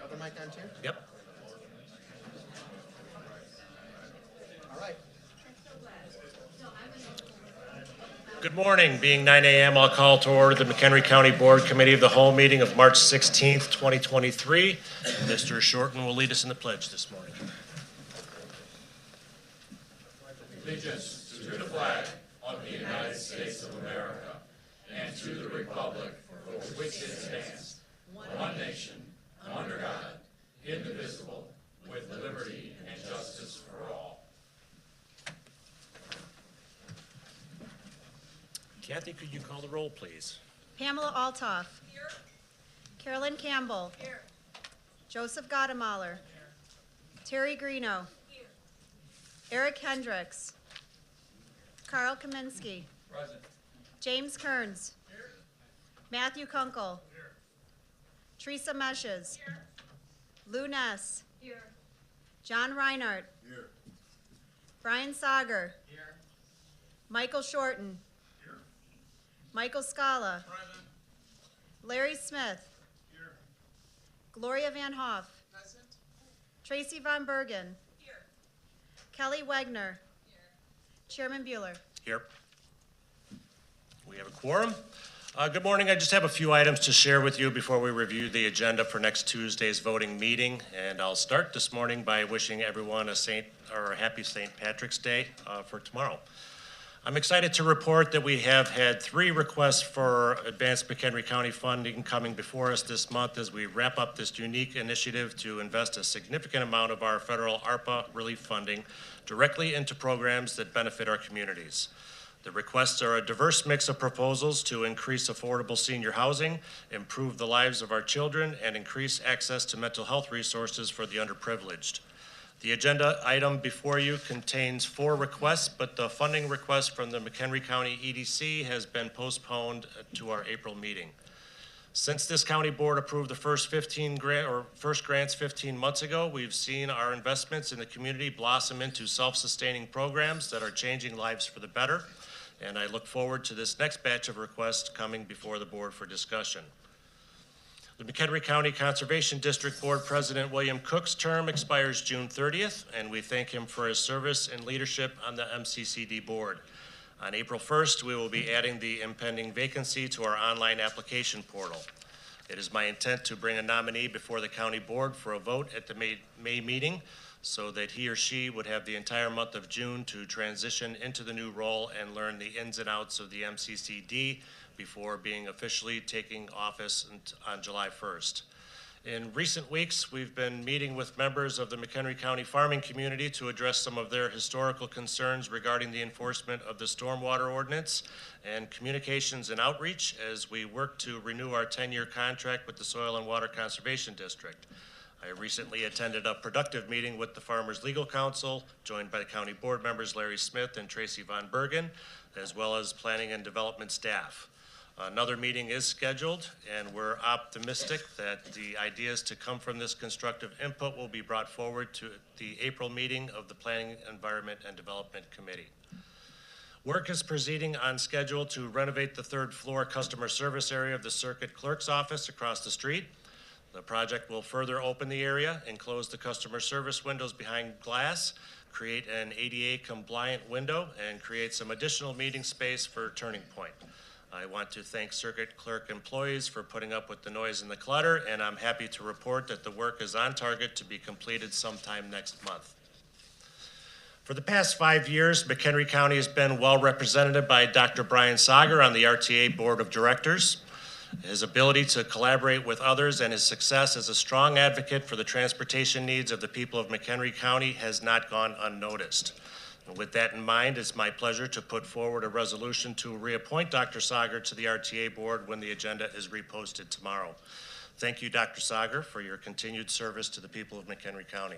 Other mic on, Chair? Yep. All right. Good morning. Being 9 a.m., I'll call to order the McHenry County Board Committee of the Whole meeting of March 16th, 2023. Mr. Shorten will lead us in the pledge this morning. Allegiance to the flag of the United States of America and to the republic for which it stands, one nation, under God, indivisible, with liberty and justice for all. Kathy, could you call the roll, please? Pamela Altoff. Here. Carolyn Campbell. Here. Joseph Gottemahler. Terry Greeno. Here. Eric Hendricks. Carl Kaminsky. Present. James Kearns. Here. Matthew Kunkel. Here. Teresa Meshes. Here. Lou Ness. Here. John Reinhardt. Here. Brian Sager. Here. Michael Shorten. Here. Michael Scala. Present. Larry Smith. Here. Gloria Van Hoff. Present. Tracy Von Bergen. Here. Kelly Wegner. Here. Chairman Bueller. Here. We have a quorum. Good morning. I just have a few items to share with you before we review the agenda for next Tuesday's voting meeting. And I'll start this morning by wishing everyone a happy St. Patrick's Day for tomorrow. I'm excited to report that we have had 3 requests for advanced McHenry County funding coming before us this month as we wrap up this unique initiative to invest a significant amount of our federal ARPA relief funding directly into programs that benefit our communities. The requests are a diverse mix of proposals to increase affordable senior housing, improve the lives of our children, and increase access to mental health resources for the underprivileged. The agenda item before you contains 4 requests, but the funding request from the McHenry County EDC has been postponed to our April meeting. Since this county board approved the first grants 15 months ago, we've seen our investments in the community blossom into self-sustaining programs that are changing lives for the better. And I look forward to this next batch of requests coming before the board for discussion. The McHenry County Conservation District Board President William Cook's term expires June 30th, and we thank him for his service and leadership on the MCCD board. On April 1st, we will be adding the impending vacancy to our online application portal. It is my intent to bring a nominee before the county board for a vote at the May meeting, so that he or she would have the entire month of June to transition into the new role and learn the ins and outs of the MCCD before being officially taking office on July 1st. In recent weeks, we've been meeting with members of the McHenry County farming community to address some of their historical concerns regarding the enforcement of the stormwater ordinance and communications and outreach as we work to renew our 10-year contract with the Soil and Water Conservation District. I recently attended a productive meeting with the Farmers Legal Counsel, joined by the county board members Larry Smith and Tracy Von Bergen, as well as planning and development staff. Another meeting is scheduled, and we're optimistic that the ideas to come from this constructive input will be brought forward to the April meeting of the Planning, Environment, and Development Committee. Work is proceeding on schedule to renovate the 3rd floor customer service area of the circuit clerk's office across the street. The project will further open the area, enclose the customer service windows behind glass, create an ADA compliant window, and create some additional meeting space for Turning Point. I want to thank circuit clerk employees for putting up with the noise and the clutter, and I'm happy to report that the work is on target to be completed sometime next month. For the past 5 years, McHenry County has been well represented by Dr. Brian Sager on the RTA Board of Directors. His ability to collaborate with others and his success as a strong advocate for the transportation needs of the people of McHenry County has not gone unnoticed. And with that in mind, it's my pleasure to put forward a resolution to reappoint Dr. Sager to the RTA board when the agenda is reposted tomorrow. Thank you, Dr. Sager, for your continued service to the people of McHenry County.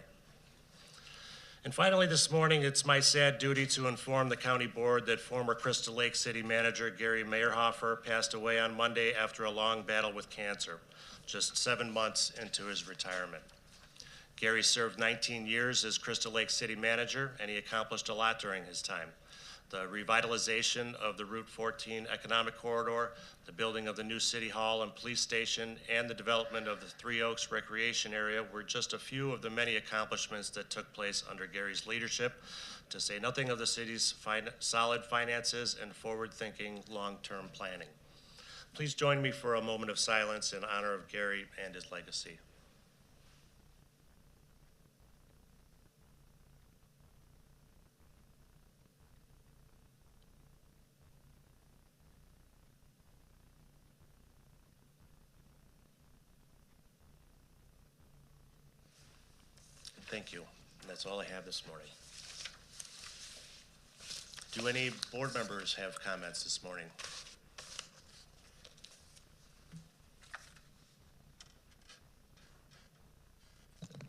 And finally, this morning, it's my sad duty to inform the county board that former Crystal Lake City Manager Gary Meyerhofer passed away on Monday after a long battle with cancer, just 7 months into his retirement. Gary served 19 years as Crystal Lake City Manager, and he accomplished a lot during his time. the revitalization of the Route 14 economic corridor, the building of the new city hall and police station, and the development of the Three Oaks recreation area were just a few of the many accomplishments that took place under Gary's leadership, to say nothing of the city's solid finances and forward-thinking long-term planning. Please join me for a moment of silence in honor of Gary and his legacy. Thank you. And that's all I have this morning. Do any board members have comments this morning?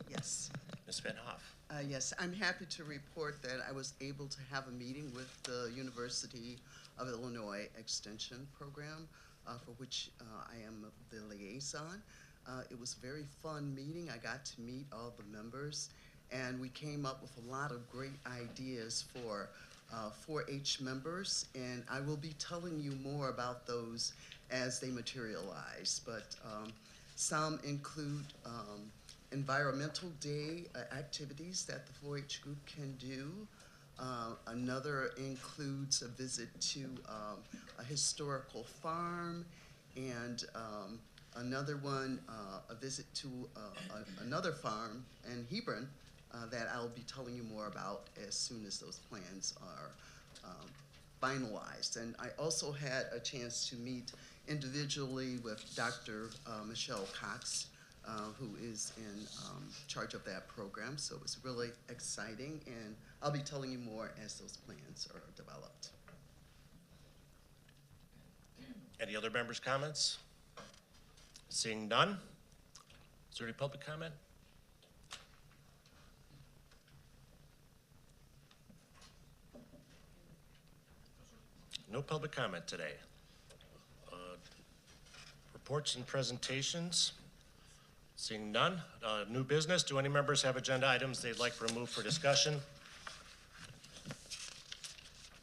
Yes. Ms. Van Hoff. Yes, I'm happy to report that I was able to have a meeting with the University of Illinois Extension Program, for which I am the liaison. It was a very fun meeting. I got to meet all the members, and we came up with a lot of great ideas for 4-H members, and I will be telling you more about those as they materialize. But some include environmental day activities that the 4-H group can do. Another includes a visit to a historical farm, and another one, a visit to another farm in Hebron that I'll be telling you more about as soon as those plans are finalized. And I also had a chance to meet individually with Dr. Michelle Cox, who is in charge of that program. So it was really exciting, and I'll be telling you more as those plans are developed. Any other members' comments? Seeing none, is there any public comment? No public comment today. Reports and presentations. Seeing none. New business. Do any members have agenda items they'd like removed for discussion?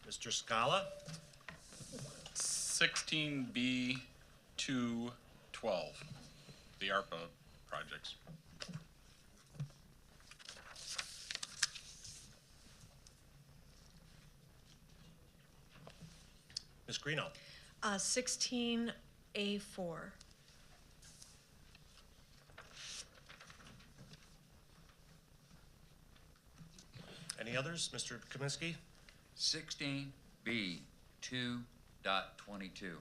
Mr. Scala. 16B 212, the ARPA projects. Ms. Greeno. 16A4. Any others? Mr. Kaminsky? 16B 2.22.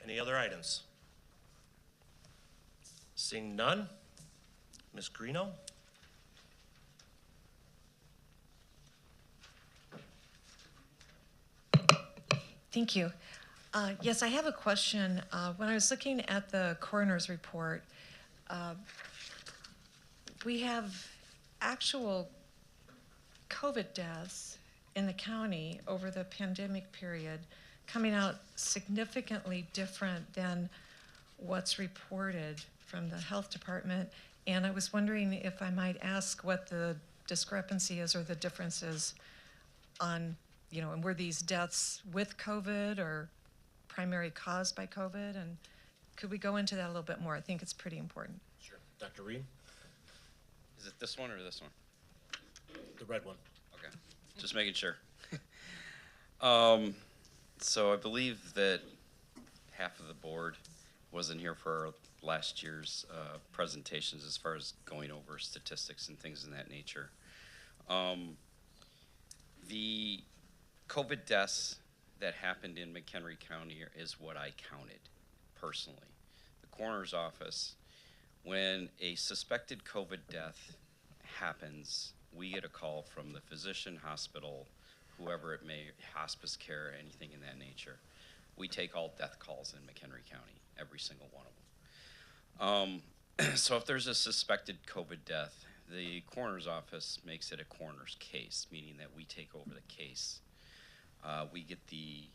Any other items? Seeing none. Ms. Greeno? Thank you. Yes, I have a question. When I was looking at the coroner's report, we have actual COVID deaths in the county over the pandemic period coming out significantly different than what's reported from the health department. And I was wondering if I might ask what the discrepancy is or the differences on, and were these deaths with COVID or primary caused by COVID? And could we go into that a little bit more? I think it's pretty important. Sure. Dr. Reed? Is it this one or this one? The red one. Okay, just making sure. So I believe that half of the board wasn't here for last year's presentations as far as going over statistics and things in that nature. The COVID deaths that happened in McHenry County is what I counted personally. The coroner's office, when a suspected COVID death happens, we get a call from the physician, hospital, whoever it may, hospice care, anything in that nature. We take all death calls in McHenry County, every single one of them. So if there's a suspected COVID death, the coroner's office makes it a coroner's case, meaning that we take over the case. We get the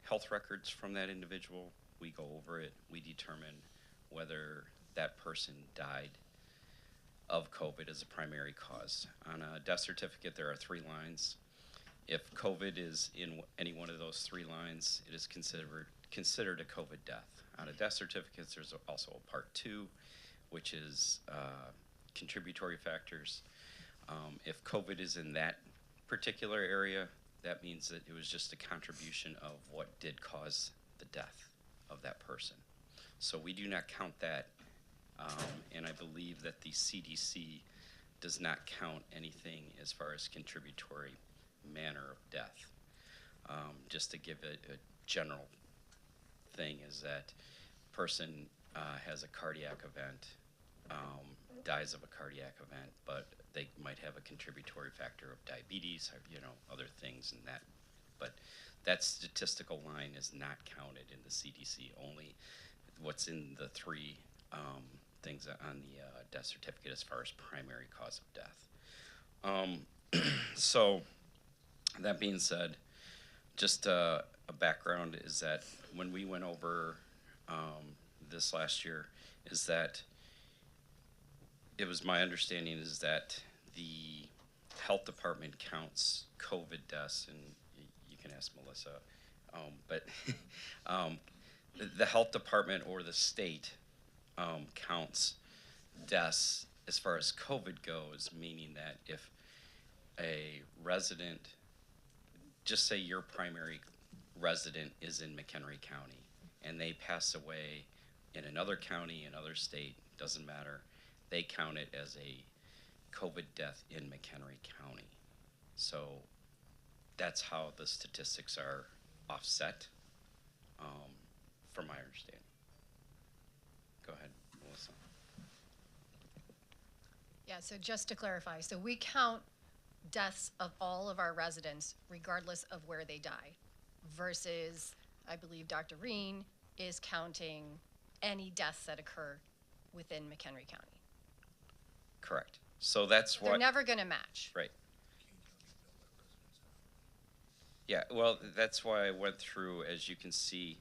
health records from that individual. we go over it, we determine whether that person died of COVID as a primary cause. On a death certificate, there are 3 lines. If COVID is in any one of those 3 lines, it is considered a COVID death. On a death certificate, there's also a part 2, which is contributory factors. If COVID is in that particular area, that means that it was just a contribution of what did cause the death of that person. So we do not count that, and I believe that the CDC does not count anything as far as contributory manner of death. Just to give a general thing is that person has a cardiac event, dies of a cardiac event, but they might have a contributory factor of diabetes, or, you know, other things and that. But that statistical line is not counted in the CDC, only what's in the 3 things on the death certificate as far as primary cause of death. So that being said, just a background is that when we went over this last year, is that it was my understanding is that the health department counts COVID deaths, and you can ask Melissa, but the health department or the state counts deaths as far as COVID goes, meaning that if a resident, just say your primary resident is in McHenry County and they pass away in another county, another state, doesn't matter, they count it as a COVID death in McHenry County. So that's how the statistics are offset, from my understanding. Go ahead, Melissa. Yeah, so just to clarify, so we count deaths of all of our residents regardless of where they die, versus I believe Dr. Reen is counting any deaths that occur within McHenry County. Correct. So that's what. They're never going to match. Right. Yeah, well, that's why I went through, as you can see,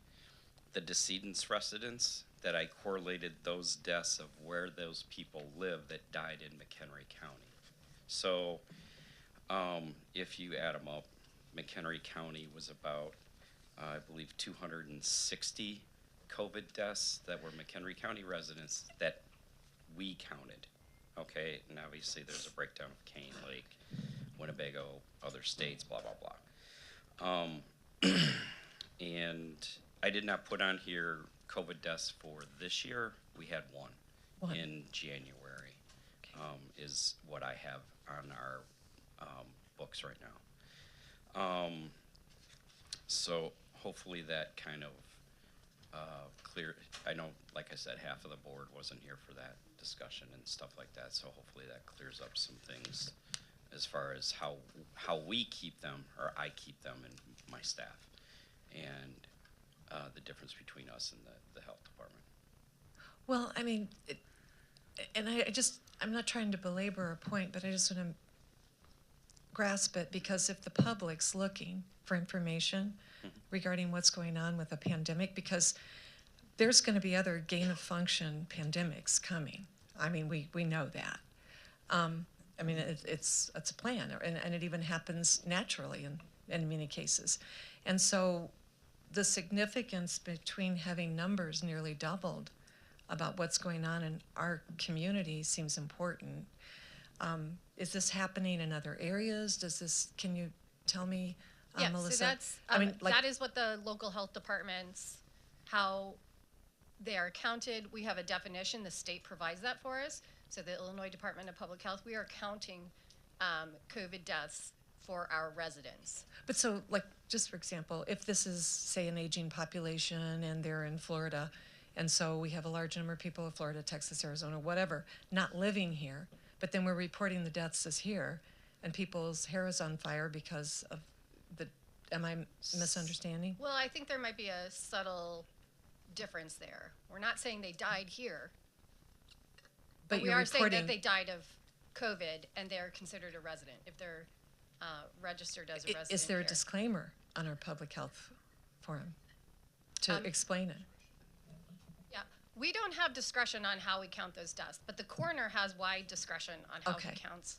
the decedent's residence, that I correlated those deaths of where those people live that died in McHenry County. So if you add them up, McHenry County was about, I believe, 260 COVID deaths that were McHenry County residents that we counted. Okay, and obviously there's a breakdown of Kane Lake, Winnebago, other states, blah, blah, blah. And I did not put on here COVID deaths for this year. We had one in January, is what I have on our books right now. So hopefully that kind of clear. I know, like I said, half of the board wasn't here for that discussion and stuff like that, so hopefully that clears up some things as far as how we keep them, or I keep them and my staff, and the difference between us and the health department. Well, I mean, I'm not trying to belabor a point, but I just want to grasp it, because if the public's looking for information regarding what's going on with the pandemic, because there's going to be other gain-of-function pandemics coming. I mean, we know that. I mean, it's a plan, and it even happens naturally in many cases. And so the significance between having numbers nearly doubled about what's going on in our community seems important. Is this happening in other areas? Can you tell me, Yeah, Melissa? so that's, that is what the local health departments, how they are counted. We have a definition, the state provides that for us. So the Illinois Department of Public Health, we are counting COVID deaths for our residents. But so, like, just for example, if this is, say, an aging population and they're in Florida, and so we have a large number of people in Florida, Texas, Arizona, whatever, not living here, but then we're reporting the deaths as here, and people's hair is on fire because of am I misunderstanding? Well, I think there might be a subtle difference there. We're not saying they died here, but we you're are saying reporting, that they died of COVID and they're considered a resident if they're registered as a resident. Is there a here. disclaimer on our public health forum to explain it? We don't have discretion on how we count those deaths, but the coroner has wide discretion on how Okay. he counts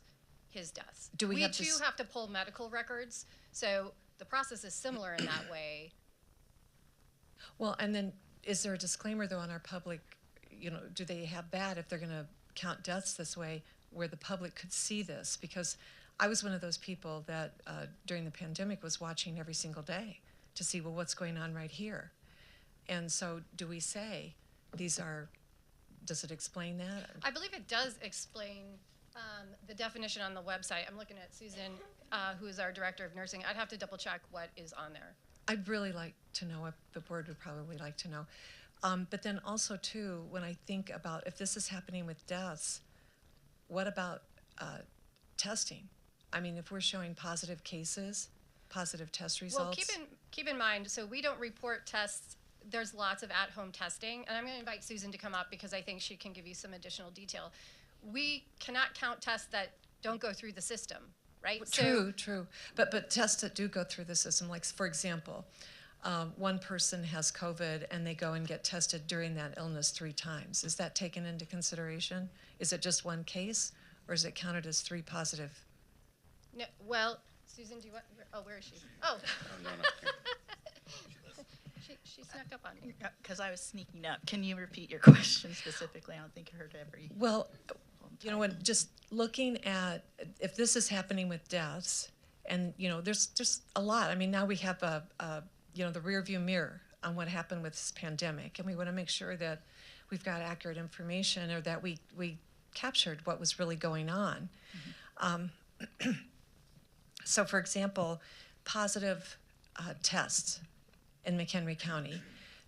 his deaths. Do we have too dis- have to pull medical records, so the process is similar in that way. Well, and then is there a disclaimer though on our public, do they have that if they're gonna count deaths this way where the public could see this? Because I was one of those people that during the pandemic was watching every single day to see, well, what's going on right here? And so do we say does it explain that? I believe it does explain the definition on the website. I'm looking at Susan, who is our director of nursing. I'd have to double check what is on there. I'd really like to know, the board would probably like to know. But then also too, when I think about if this is happening with deaths, what about testing? I mean, if we're showing positive cases, positive test results. Well, keep in mind, so we don't report tests. There's lots of at-home testing, and I'm going to invite Susan to come up because I think she can give you some additional detail. We cannot count tests that don't go through the system, right? True. But tests that do go through the system, like for example, one person has COVID and they go and get tested during that illness 3 times. Is that taken into consideration? Is it just one case, or is it counted as 3 positive? No, well, Susan, do you want? Oh, where is she? Oh, No. she snuck up on me. Because I was sneaking up. Can you repeat your question specifically? I don't think I heard every. Well, when just looking at if this is happening with deaths, and there's just a lot. I mean, now we have the rear view mirror on what happened with this pandemic, and we want to make sure that we've got accurate information, or that we captured what was really going on. Mm-hmm. So, for example, positive tests in McHenry County.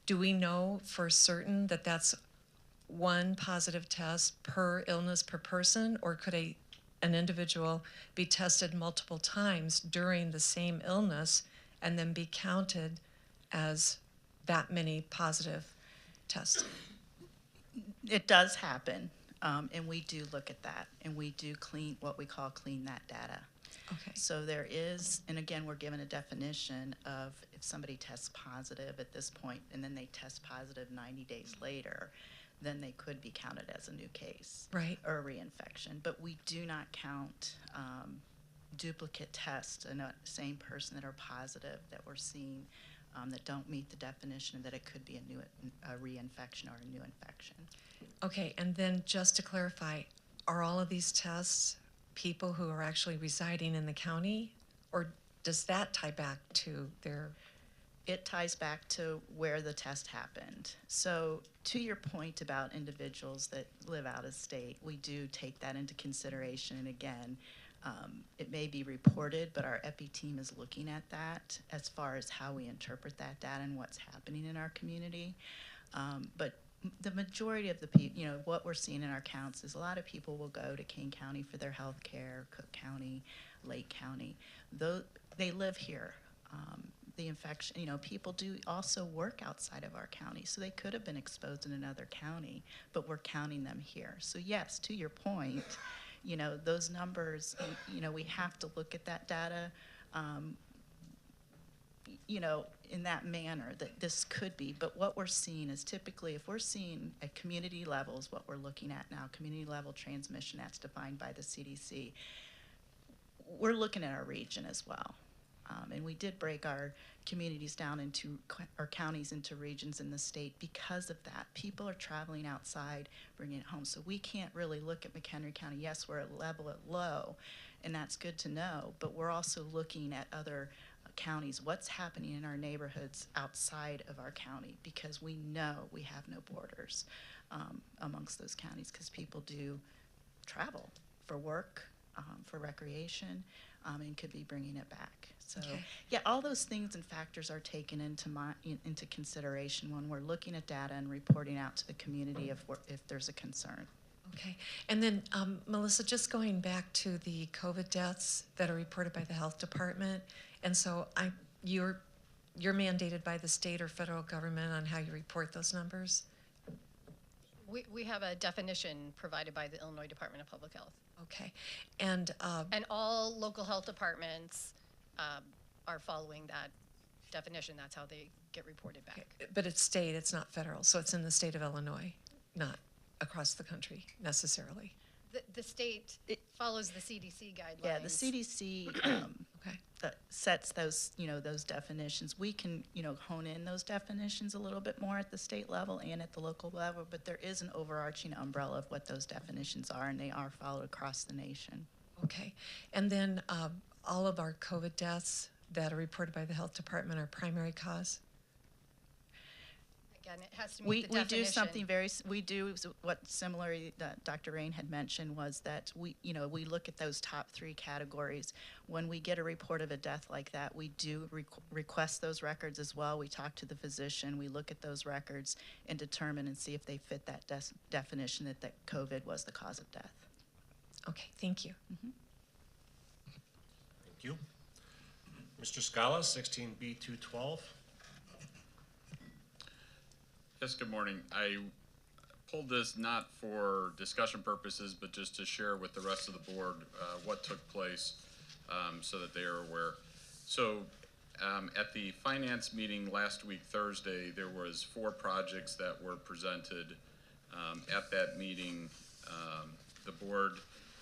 Do we know for certain that that's one positive test per illness per person, or could an individual be tested multiple times during the same illness and then be counted as that many positive tests? It does happen, and we do look at that, and we do clean that data. Okay. So there is, and again, we're given a definition of if somebody tests positive at this point and then they test positive 90 days later, then they could be counted as a new case. Right. Or a reinfection. But we do not count duplicate tests in a same person that are positive that we're seeing that don't meet the definition that it could be a reinfection or a new infection. Okay, and then just to clarify, are all of these tests people who are actually residing in the county, or does that tie back to their? It ties back to where the test happened. So to your point about individuals that live out of state, we do take that into consideration. And again, it may be reported, but our EPI team is looking at that as far as how we interpret that data and what's happening in our community. But the majority of the people, what we're seeing in our counts is a lot of people will go to Kane County for their health care, Cook County, Lake County. Though they live here. The infection, people do also work outside of our county, so they could have been exposed in another county, but we're counting them here. So yes, to your point, those numbers, we have to look at that data, in that manner that this could be. But what we're seeing is typically, if we're seeing at community levels, what we're looking at now, community level transmission, that's defined by the CDC, we're looking at our region as well. And we did break our communities down into, our counties into regions in the state because of that. People are traveling outside, bringing it home. So we can't really look at McHenry County. Yes, we're at level at low, and that's good to know, but we're also looking at other counties, what's happening in our neighborhoods outside of our county, because we know we have no borders amongst those counties, because people do travel for work, for recreation, and could be bringing it back. So, Okay. Yeah, all those things and factors are taken into consideration when we're looking at data and reporting out to the community if there's a concern. Okay, and then Melissa, just going back to the COVID deaths that are reported by the health department, and so you're mandated by the state or federal government on how you report those numbers? We have a definition provided by the Illinois Department of Public Health. Okay, and all local health departments are following that definition. That's how they get reported back. But it's state, it's not federal, so it's in the state of Illinois, not across the country necessarily. The state follows the CDC guidelines. Yeah, the CDC Okay. sets those, those definitions. We can, hone in those definitions a little bit more at the state level and at the local level, but there is an overarching umbrella of what those definitions are, and they are followed across the nation. Okay. And then all of our COVID deaths that are reported by the health department are primary cause? Again, it has to meet We the definition. do something we do what similarly that Dr. Rain had mentioned was that we look at those top 3 categories. When we get a report of a death like that, we do request those records as well. We talk to the physician, we look at those records and determine and see if they fit that definition that COVID was the cause of death. Okay, thank you. Thank you. Mr. Scala, 16B212. Yes, good morning. I pulled this not for discussion purposes, but just to share with the rest of the board what took place so that they are aware. So at the finance meeting last week, Thursday, there was 4 projects that were presented at that meeting.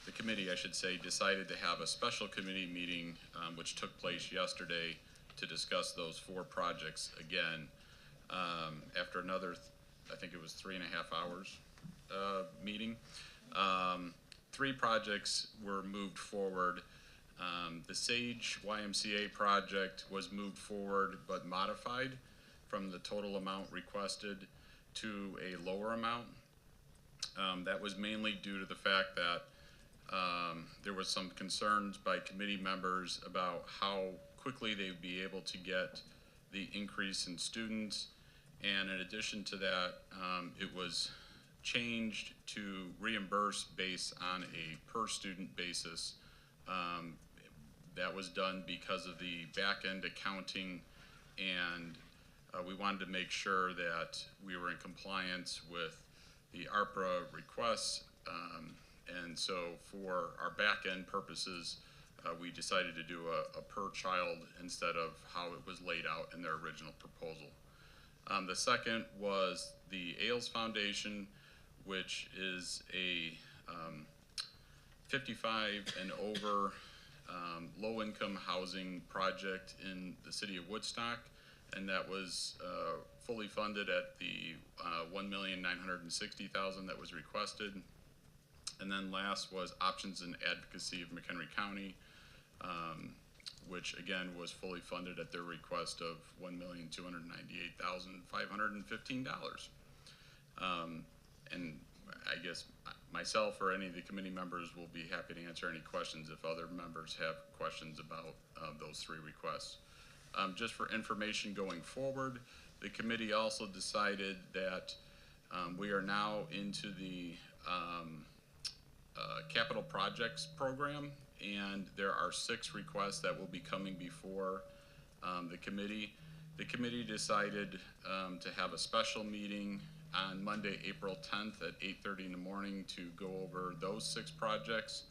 The committee, I should say, decided to have a special committee meeting, which took place yesterday, to discuss those 4 projects again. After another, I think it was 3.5 hours meeting. 3 projects were moved forward. The Sage YMCA project was moved forward but modified from the total amount requested to a lower amount. That was mainly due to the fact that there was some concerns by committee members about how quickly they'd be able to get the increase in students. And in addition to that, it was changed to reimburse based on a per student basis. That was done because of the back end accounting, and we wanted to make sure that we were in compliance with the ARPA requests. And so for our back end purposes, we decided to do a per child instead of how it was laid out in their original proposal. The second was the Ailes Foundation, which is a 55 and over low-income housing project in the city of Woodstock, and that was fully funded at the $1,960,000 that was requested. And then last was Options and Advocacy of McHenry County, which again was fully funded at their request of $1,298,515. And I guess myself or any of the committee members will be happy to answer any questions if other members have questions about those 3 requests. Just for information going forward, the committee also decided that we are now into the capital projects program, and there are 6 requests that will be coming before the committee. The committee decided to have a special meeting on Monday, April 10th at 8:30 in the morning to go over those 6 projects.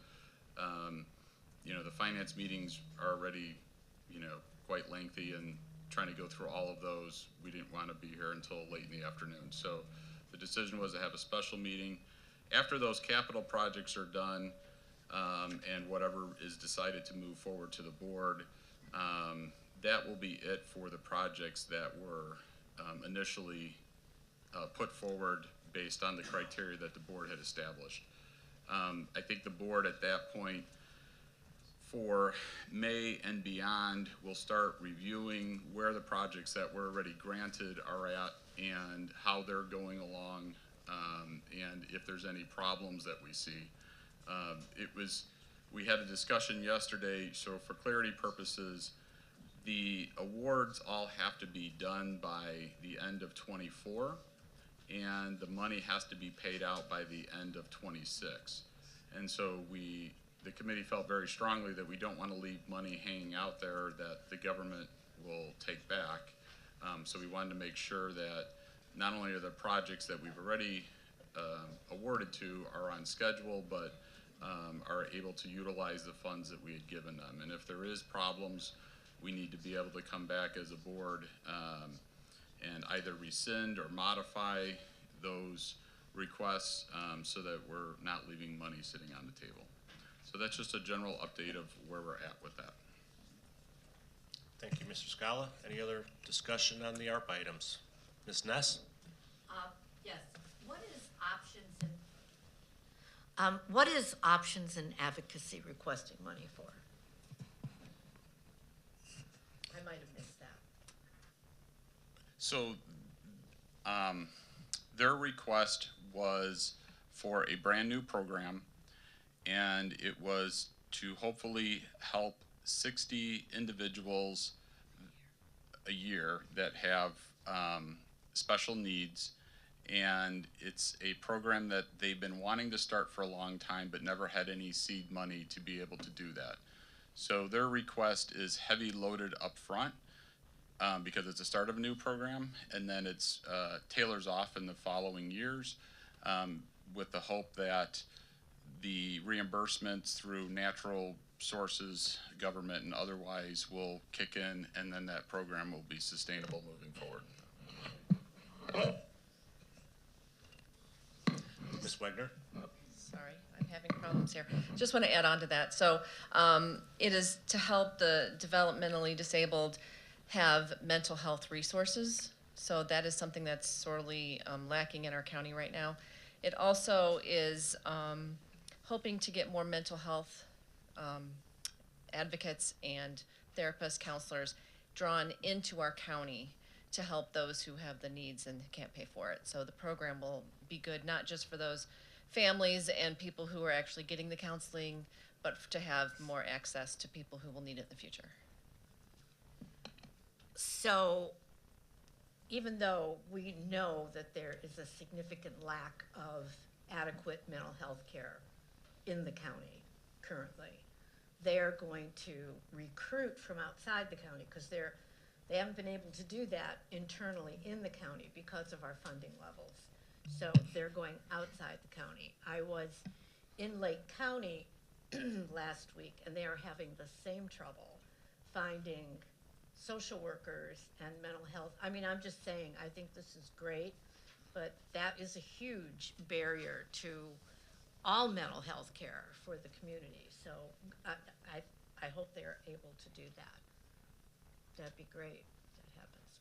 The finance meetings are already, quite lengthy, and trying to go through all of those, we didn't want to be here until late in the afternoon. So the decision was to have a special meeting. After those capital projects are done, and whatever is decided to move forward to the board, that will be it for the projects that were initially put forward based on the criteria that the board had established. I think the board at that point, for May and beyond, will start reviewing where the projects that were already granted are at and how they're going along, and if there's any problems that we see. We had a discussion yesterday, so for clarity purposes, the awards all have to be done by the end of '24, and the money has to be paid out by the end of '26. And so the committee felt very strongly that we don't want to leave money hanging out there that the government will take back. So we wanted to make sure that not only are the projects that we've already awarded to are on schedule, but are able to utilize the funds that we had given them. And if there is problems, we need to be able to come back as a board and either rescind or modify those requests so that we're not leaving money sitting on the table. So that's just a general update of where we're at with that. Thank you, Mr. Scala. Any other discussion on the ARP items? Ms. Ness? Yes. What is options and advocacy requesting money for? I might have missed that. So their request was for a brand new program, and it was to hopefully help 60 individuals a year that have special needs. And it's a program that they've been wanting to start for a long time, but never had any seed money to be able to do that. So their request is heavy loaded up front because it's the start of a new program, and then it's tailors off in the following years with the hope that the reimbursements through natural sources, government and otherwise, will kick in, and then that program will be sustainable moving forward. Ms. Wagner? Sorry, I'm having problems here. Just want to add on to that. So it is to help the developmentally disabled have mental health resources. So that is something that's sorely lacking in our county right now. It also is hoping to get more mental health advocates and therapists, counselors drawn into our county to help those who have the needs and can't pay for it. So the program will be good, not just for those families and people who are actually getting the counseling, but to have more access to people who will need it in the future. So even though we know that there is a significant lack of adequate mental health care in the county currently, they're going to recruit from outside the county because they haven't been able to do that internally in the county because of our funding levels. So they're going outside the county. I was in Lake County last week, and they are having the same trouble finding social workers and mental health. I mean, I'm just saying, I think this is great, but that is a huge barrier to all mental health care for the community. So I hope they're able to do that. That'd be great if that happens.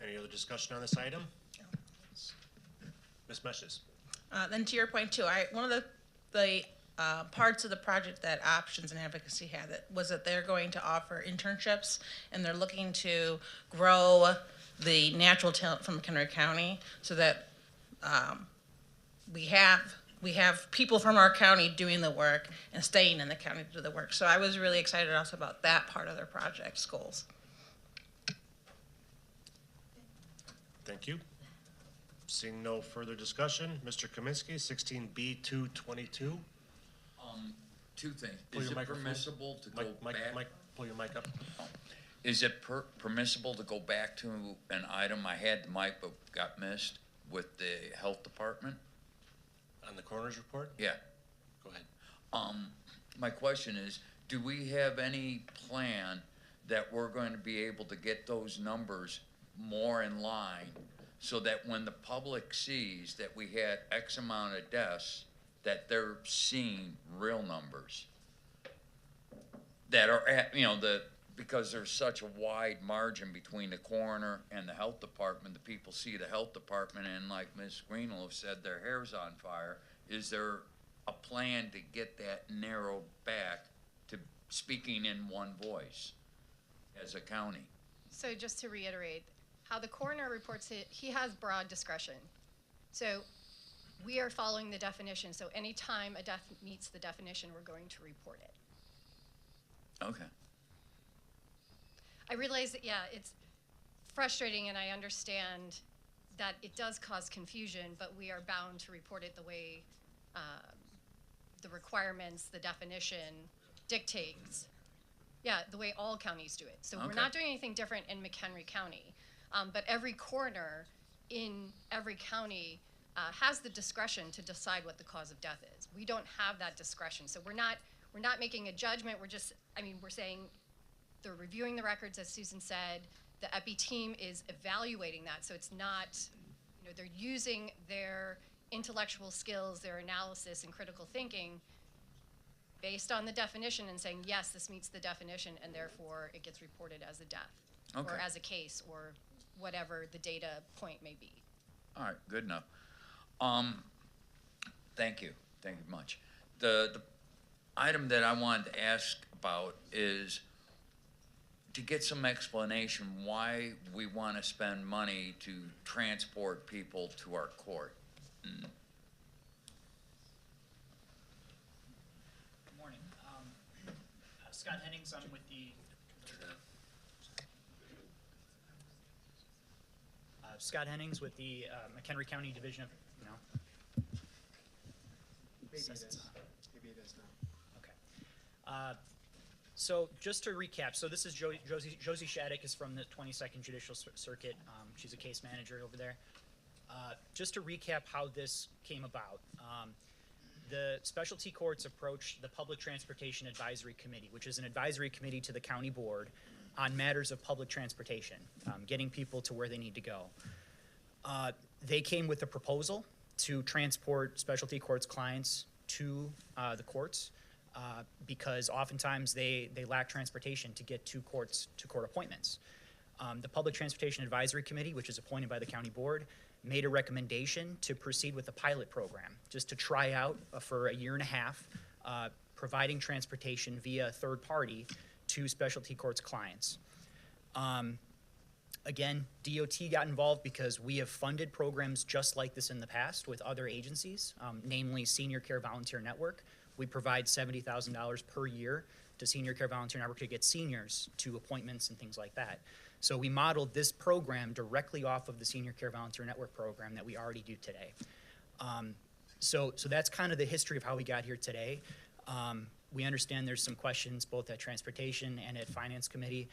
Any other discussion on this item? Ms. Meshes? Then to your point too, one of the parts of the project that Options and Advocacy had was that they're going to offer internships, and they're looking to grow the natural talent from McHenry County so that we have people from our county doing the work and staying in the county to do the work. So I was really excited also about that part of their project's goals. Thank you. Seeing no further discussion, Mr. Kaminsky, 16B222. Two things. Pull Is your it microphone. permissible to go back? Pull your mic up. Is it permissible to go back to an item? I had the mic but got missed with the health department. On the coroner's report? Yeah. Go ahead. My question is, do we have any plan that we're going to be able to get those numbers more in line so that when the public sees that we had X amount of deaths, that they're seeing real numbers that are at, because there's such a wide margin between the coroner and the health department. The people see the health department and, like Ms. Greenwell said, their hair's on fire. Is there a plan to get that narrowed back to speaking in one voice as a county? So just to reiterate, how the coroner reports it, he has broad discretion. So we are following the definition. So anytime a death meets the definition, we're going to report it. Okay. I realize that, yeah, it's frustrating, and I understand that it does cause confusion, but we are bound to report it the way the requirements, the definition dictates. Yeah, the way all counties do it. So we're not doing anything different in McHenry County, but every coroner in every county has the discretion to decide what the cause of death is. We don't have that discretion, so we're not making a judgment. We're just, we're saying they're reviewing the records, as Susan said. The EPI team is evaluating that, so it's not, they're using their intellectual skills, their analysis and critical thinking based on the definition and saying, yes, this meets the definition, and therefore it gets reported as a death or as a case or whatever the data point may be. All right, good enough. Thank you much. The item that I wanted to ask about is to get some explanation why we want to spend money to transport people to our court. Good morning. Scott Hennings, I'm with the Scott Hennings with the McHenry County Division of, Maybe it is. Maybe it is now. Okay. So just to recap, so this is Josie Shattuck is from the 22nd Judicial Circuit. She's a case manager over there. Just to recap how this came about. The specialty courts approached the Public Transportation Advisory Committee, which is an advisory committee to the county board on matters of public transportation, getting people to where they need to go. They came with a proposal to transport specialty courts clients to the courts because oftentimes they lack transportation to get to court appointments. The Public Transportation Advisory Committee, which is appointed by the county board, made a recommendation to proceed with a pilot program, just to try out for a year and a half, providing transportation via a third party to specialty courts clients. Again, DOT got involved because we have funded programs just like this in the past with other agencies, namely Senior Care Volunteer Network. We provide $70,000 per year to Senior Care Volunteer Network to get seniors to appointments and things like that. So we modeled this program directly off of the Senior Care Volunteer Network program that we already do today. So that's kind of the history of how we got here today. We understand there's some questions both at Transportation and at Finance Committee.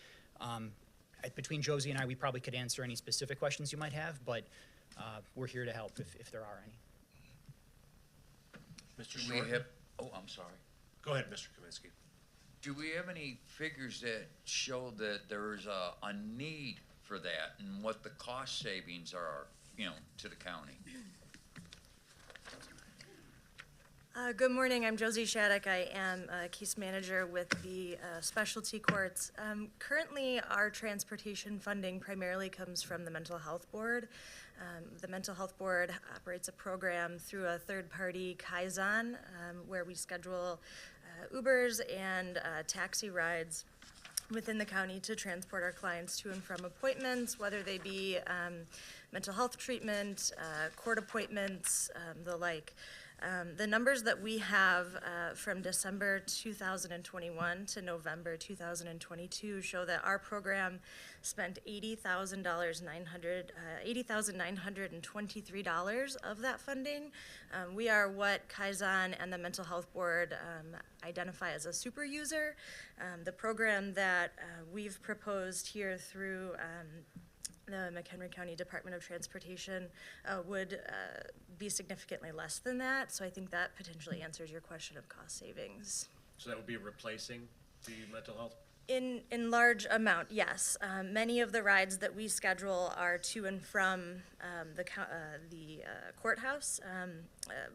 Between Josie and I, we probably could answer any specific questions you might have, but we're here to help if there are any. Mr. Short? I'm sorry. Go ahead, Mr. Kaminsky. Do we have any figures that show that there's a need for that and what the cost savings are, to the county? Good morning, I'm Josie Shattuck. I am a case manager with the specialty courts. Currently, our transportation funding primarily comes from the Mental Health Board. The Mental Health Board operates a program through a third-party Kaizen where we schedule Ubers and taxi rides within the county to transport our clients to and from appointments, whether they be mental health treatment, court appointments, the like. The numbers that we have from December 2021 to November 2022 show that our program spent $80,923 of that funding. We are what Kaizen and the Mental Health Board identify as a super user. The program that we've proposed here through the McHenry County Department of Transportation would be significantly less than that. So I think that potentially answers your question of cost savings. So that would be replacing the mental health? In large amount, yes. Many of the rides that we schedule are to and from the courthouse.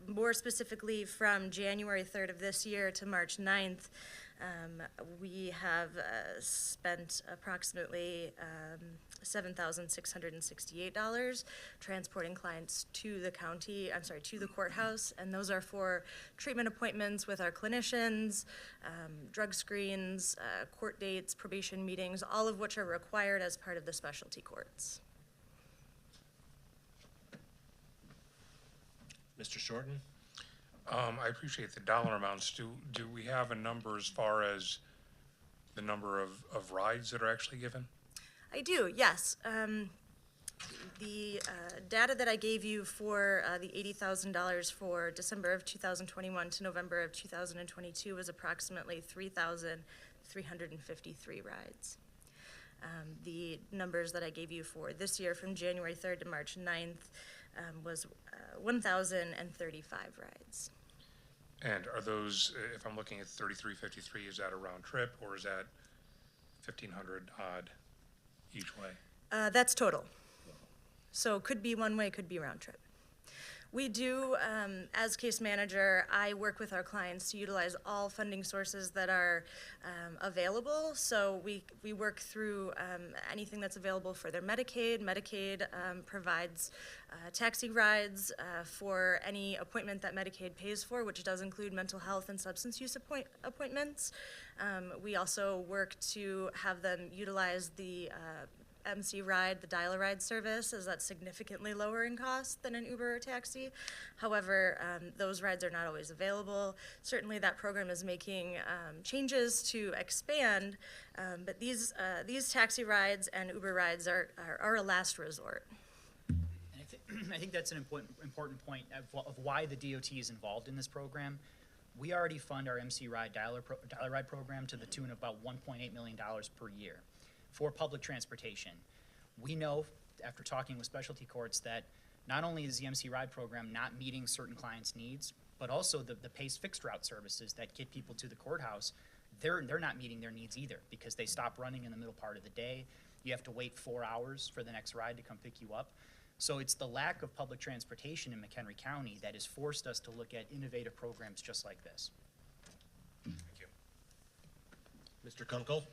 More specifically, from January 3rd of this year to March 9th, we have spent approximately $7,668 transporting clients to the to the courthouse, and those are for treatment appointments with our clinicians, drug screens, court dates, probation meetings, all of which are required as part of the specialty courts. Mr. Shorten? I appreciate the dollar amounts. Do we have a number as far as the number of rides that are actually given? I do, yes. The data that I gave you for the $80,000 for December of 2021 to November of 2022 was approximately 3,353 rides. The numbers that I gave you for this year from January 3rd to March 9th was 1,035 rides. And are those, if I'm looking at 3353, is that a round trip or is that 1,500 odd each way? That's total. So could be one way, could be round trip. We do, as case manager, I work with our clients to utilize all funding sources that are available. So we work through anything that's available for their Medicaid. Medicaid provides taxi rides for any appointment that Medicaid pays for, which does include mental health and substance use appointments. We also work to have them utilize the MC Ride, the dial-a-ride service, as that's significantly lower in cost than an Uber or taxi. However, those rides are not always available. Certainly that program is making changes to expand, but these taxi rides and Uber rides are a last resort. And I think that's an important point of why the DOT is involved in this program. We already fund our MC Ride dial-a-ride program to the tune of about $1.8 million per year for public transportation. We know, after talking with specialty courts, that not only is the MC Ride program not meeting certain clients' needs, but also the PACE fixed route services that get people to the courthouse, they're not meeting their needs either, because they stop running in the middle part of the day. You have to wait 4 hours for the next ride to come pick you up. So it's the lack of public transportation in McHenry County that has forced us to look at innovative programs just like this. Thank you. Mr. Kunkel?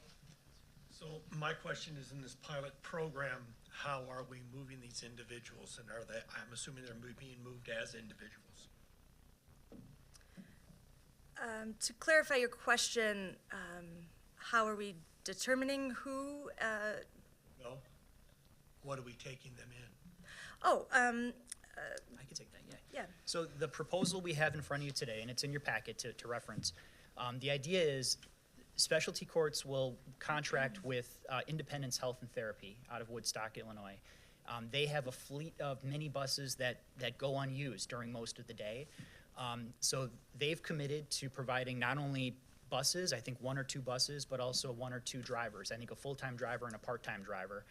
So my question is, in this pilot program, how are we moving these individuals, and are they, I'm assuming they're being moved as individuals? To clarify your question, how are we determining who? No? What are we taking them in? I can take that, yeah. Yeah. So the proposal we have in front of you today, and it's in your packet to reference, the idea is specialty courts will contract with Independence Health and Therapy out of Woodstock, Illinois. They have a fleet of minibuses that go unused during most of the day. So they've committed to providing not only buses, I think 1 or 2 buses, but also 1 or 2 drivers. I think a full-time driver and a part-time driver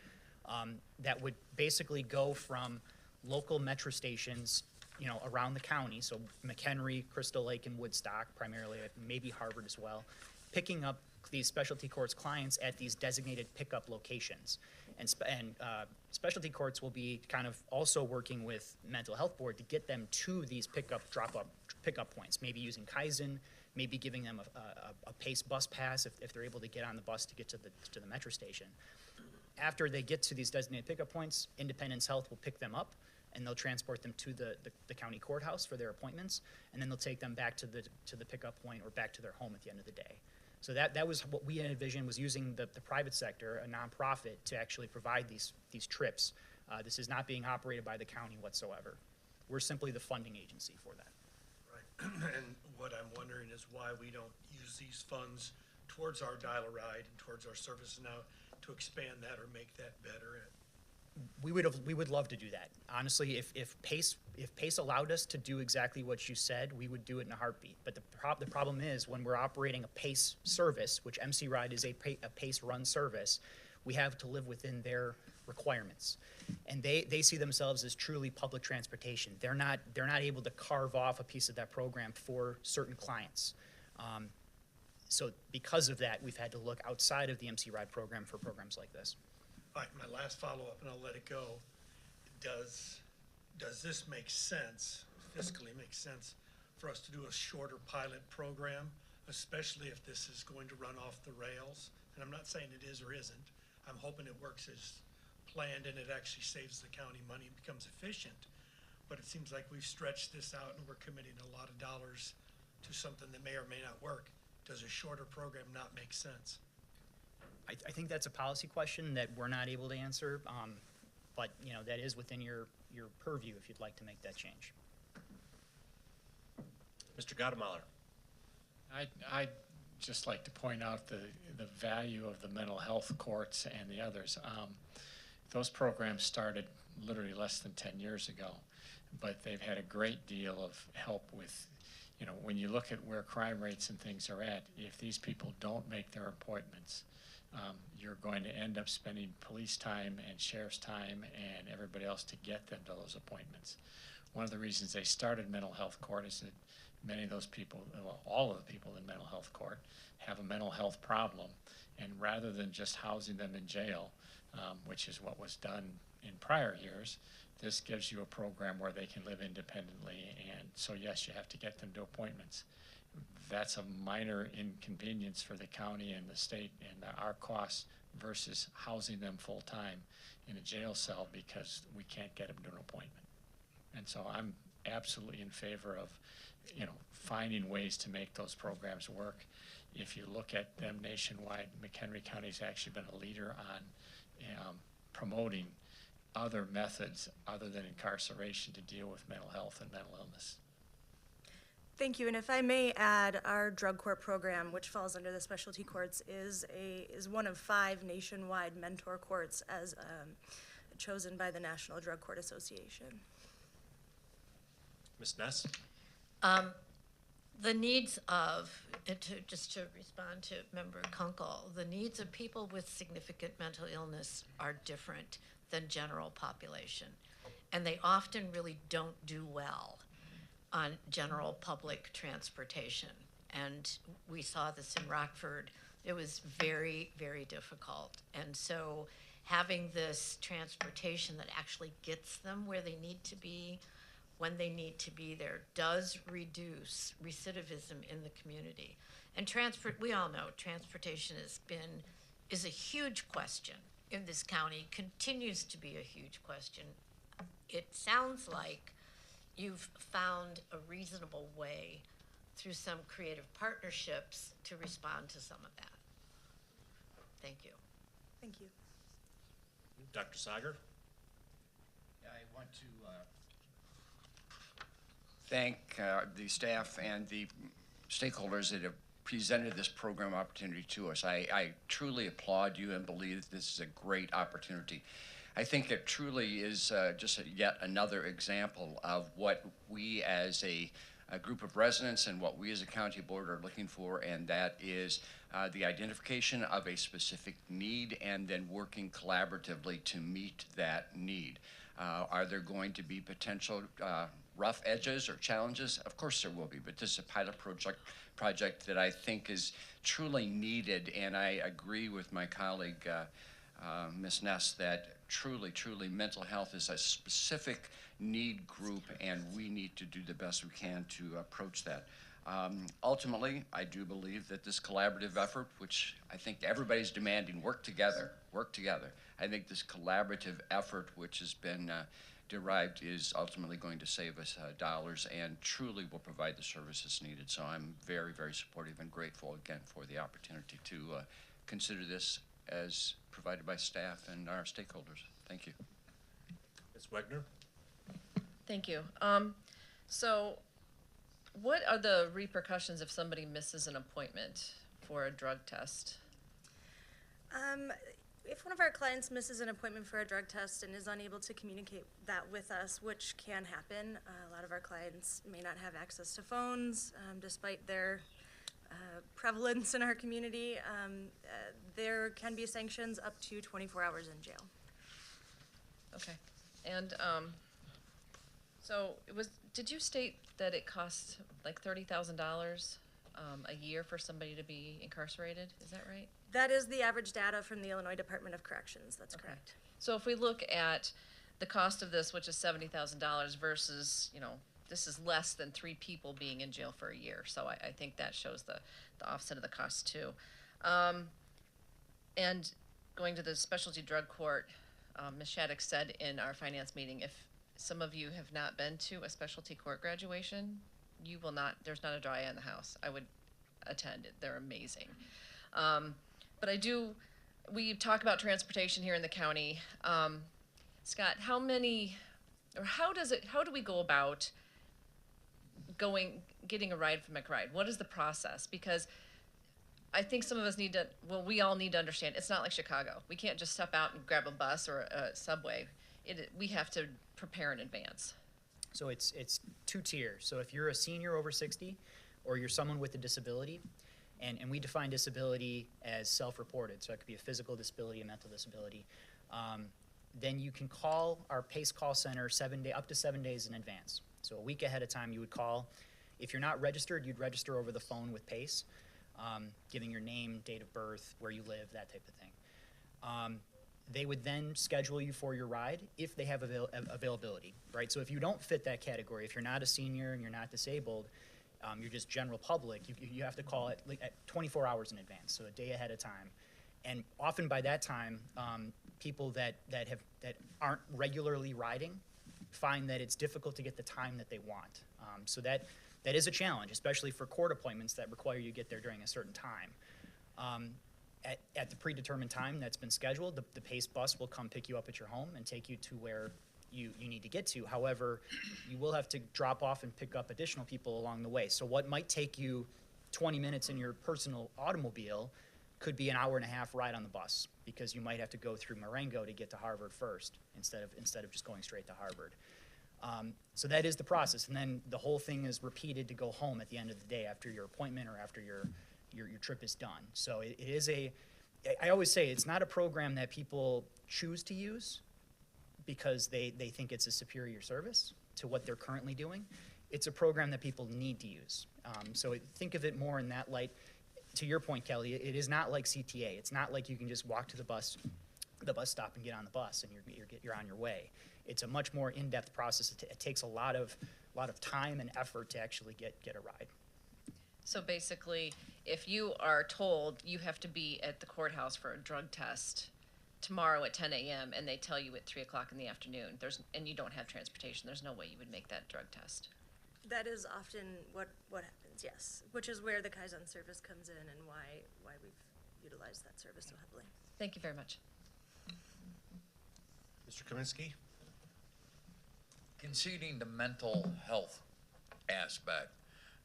that would basically go from local metro stations, around the county, so McHenry, Crystal Lake, and Woodstock primarily, maybe Harvard as well, picking up these specialty courts clients at these designated pickup locations. And specialty courts will be kind of also working with mental health board to get them to these pickup points, maybe using Kaizen, maybe giving them a PACE bus pass if they're able to get on the bus to get to the metro station. After they get to these designated pickup points, Independence Health will pick them up and they'll transport them to the county courthouse for their appointments, and then they'll take them back to the pickup point or back to their home at the end of the day. So that was what we envisioned, was using the private sector, a nonprofit, to actually provide these trips. This is not being operated by the county whatsoever. We're simply the funding agency for that. Right. And what I'm wondering is why we don't use these funds towards our dial-a-ride and towards our services now to expand that or make that better. We would love to do that. Honestly, if PACE allowed us to do exactly what you said, we would do it in a heartbeat. But the problem is, when we're operating a PACE service, which MC Ride is a PACE run service, we have to live within their requirements. And they see themselves as truly public transportation. They're not able to carve off a piece of that program for certain clients. So because of that, we've had to look outside of the MC Ride program for programs like this. All right, my last follow-up, and I'll let it go. Does this make sense, fiscally make sense, for us to do a shorter pilot program, especially if this is going to run off the rails? And I'm not saying it is or isn't. I'm hoping it works as planned and it actually saves the county money and becomes efficient. But it seems like we've stretched this out and we're committing a lot of dollars to something that may or may not work. Does a shorter program not make sense? I think that's a policy question that we're not able to answer, but that is within your purview if you'd like to make that change. Mr. Gottemoller. I'd just like to point out the value of the mental health courts and the others. Those programs started literally less than 10 years ago, but they've had a great deal of help with, when you look at where crime rates and things are at, if these people don't make their appointments, you're going to end up spending police time and sheriff's time and everybody else to get them to those appointments. One of the reasons they started mental health court is that many of those people, well, all of the people in mental health court have a mental health problem. And rather than just housing them in jail, which is what was done in prior years, this gives you a program where they can live independently. And so yes, you have to get them to appointments. That's a minor inconvenience for the county and the state and our costs versus housing them full-time in a jail cell because we can't get them to an appointment. And so I'm absolutely in favor of, finding ways to make those programs work. If you look at them nationwide, McHenry County's actually been a leader on promoting other methods other than incarceration to deal with mental health and mental illness. Thank you, and if I may add, our drug court program, which falls under the specialty courts, is one of 5 nationwide mentor courts as chosen by the National Drug Court Association. Ms. Ness? The needs of, just to respond to Member Kunkel, the needs of people with significant mental illness are different than general population. And they often really don't do well on general public transportation. And we saw this in Rockford. It was very, very difficult. And so having this transportation that actually gets them where they need to be, when they need to be there, does reduce recidivism in the community. And we all know transportation is a huge question in this county, continues to be a huge question. It sounds like you've found a reasonable way through some creative partnerships to respond to some of that. Thank you. Thank you. Dr. Sager? I want to thank the staff and the stakeholders that have presented this program opportunity to us. I truly applaud you and believe that this is a great opportunity. I think it truly is just yet another example of what we as a group of residents and what we as a county board are looking for, and that is the identification of a specific need and then working collaboratively to meet that need. Are there going to be potential rough edges or challenges? Of course there will be, but this is a pilot project that I think is truly needed, and I agree with my colleague Ms. Ness that truly mental health is a specific need group, and we need to do the best we can to approach that. Ultimately, I do believe that this collaborative effort, which I think everybody's demanding, work together. I think this collaborative effort, which has been derived, is ultimately going to save us dollars and truly will provide the services needed. So I'm very, very supportive and grateful again for the opportunity to consider this as provided by staff and our stakeholders. Thank you. Ms. Wegner? Thank you. So what are the repercussions if somebody misses an appointment for a drug test? If one of our clients misses an appointment for a drug test and is unable to communicate that with us, which can happen, a lot of our clients may not have access to phones, despite their prevalence in our community, there can be sanctions up to 24 hours in jail. Okay. And so did you state that it costs like $30,000 a year for somebody to be incarcerated? Is that right? That is the average data from the Illinois Department of Corrections. That's correct. So if we look at the cost of this, which is $70,000 versus, this is less than 3 people being in jail for a year. So I think that shows the offset of the cost too. And going to the specialty drug court, Ms. Shattuck said in our finance meeting, if some of you have not been to a specialty court graduation, you will not, there's not a dry eye in the house. I would attend it. They're amazing. But we talk about transportation here in the county. Scott, how do we go about getting a ride from McRide? What is the process? Because I think some of us we all need to understand, it's not like Chicago. We can't just step out and grab a bus or a subway. We have to prepare in advance. So it's 2 tiers. So if you're a senior over 60 or you're someone with a disability, and we define disability as self-reported, so it could be a physical disability, a mental disability, then you can call our PACE call center up to 7 days in advance. So a week ahead of time you would call. If you're not registered, you'd register over the phone with PACE, giving your name, date of birth, where you live, that type of thing. They would then schedule you for your ride if they have availability, right? So if you don't fit that category, if you're not a senior and you're not disabled, you're just general public, you have to call it like at 24 hours in advance, so a day ahead of time. And often by that time, people that aren't regularly riding find that it's difficult to get the time that they want. So that is a challenge, especially for court appointments that require you to get there during a certain time. At the predetermined time that's been scheduled, the PACE bus will come pick you up at your home and take you to where you need to get to. However, you will have to drop off and pick up additional people along the way. So what might take you 20 minutes in your personal automobile could be an hour and a half ride on the bus, because you might have to go through Marengo to get to Harvard first instead of just going straight to Harvard. So that is the process, and then the whole thing is repeated to go home at the end of the day after your appointment or after your trip is done. So it is I always say it's not a program that people choose to use because they think it's a superior service to what they're currently doing. It's a program that people need to use. So think of it more in that light. To your point, Kelly, it is not like CTA. It's not like you can just walk to the bus stop and get on the bus and you're on your way. It's a much more in-depth process. It takes a lot of time and effort to actually get a ride. So basically, if you are told you have to be at the courthouse for a drug test tomorrow at 10 a.m. and they tell you at 3 o'clock in the afternoon, and you don't have transportation, there's no way you would make that drug test. That is often what happens, yes, which is where the Kaizen service comes in and why we've utilized that service so heavily. Thank you very much. Mr. Kaminsky? Conceding the mental health aspect,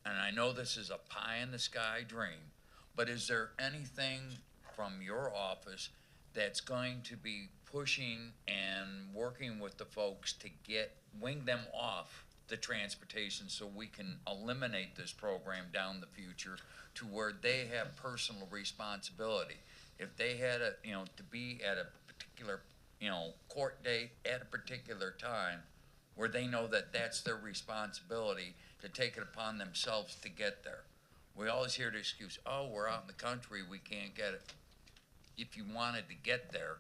and I know this is a pie-in-the-sky dream, but is there anything from your office that's going to be pushing and working with the folks to wing them off the transportation so we can eliminate this program down the future to where they have personal responsibility? If they had to be at a particular, court date at a particular time, where they know that that's their responsibility to take it upon themselves to get there. We always hear the excuse, oh, we're out in the country, we can't get it. If you wanted to get there,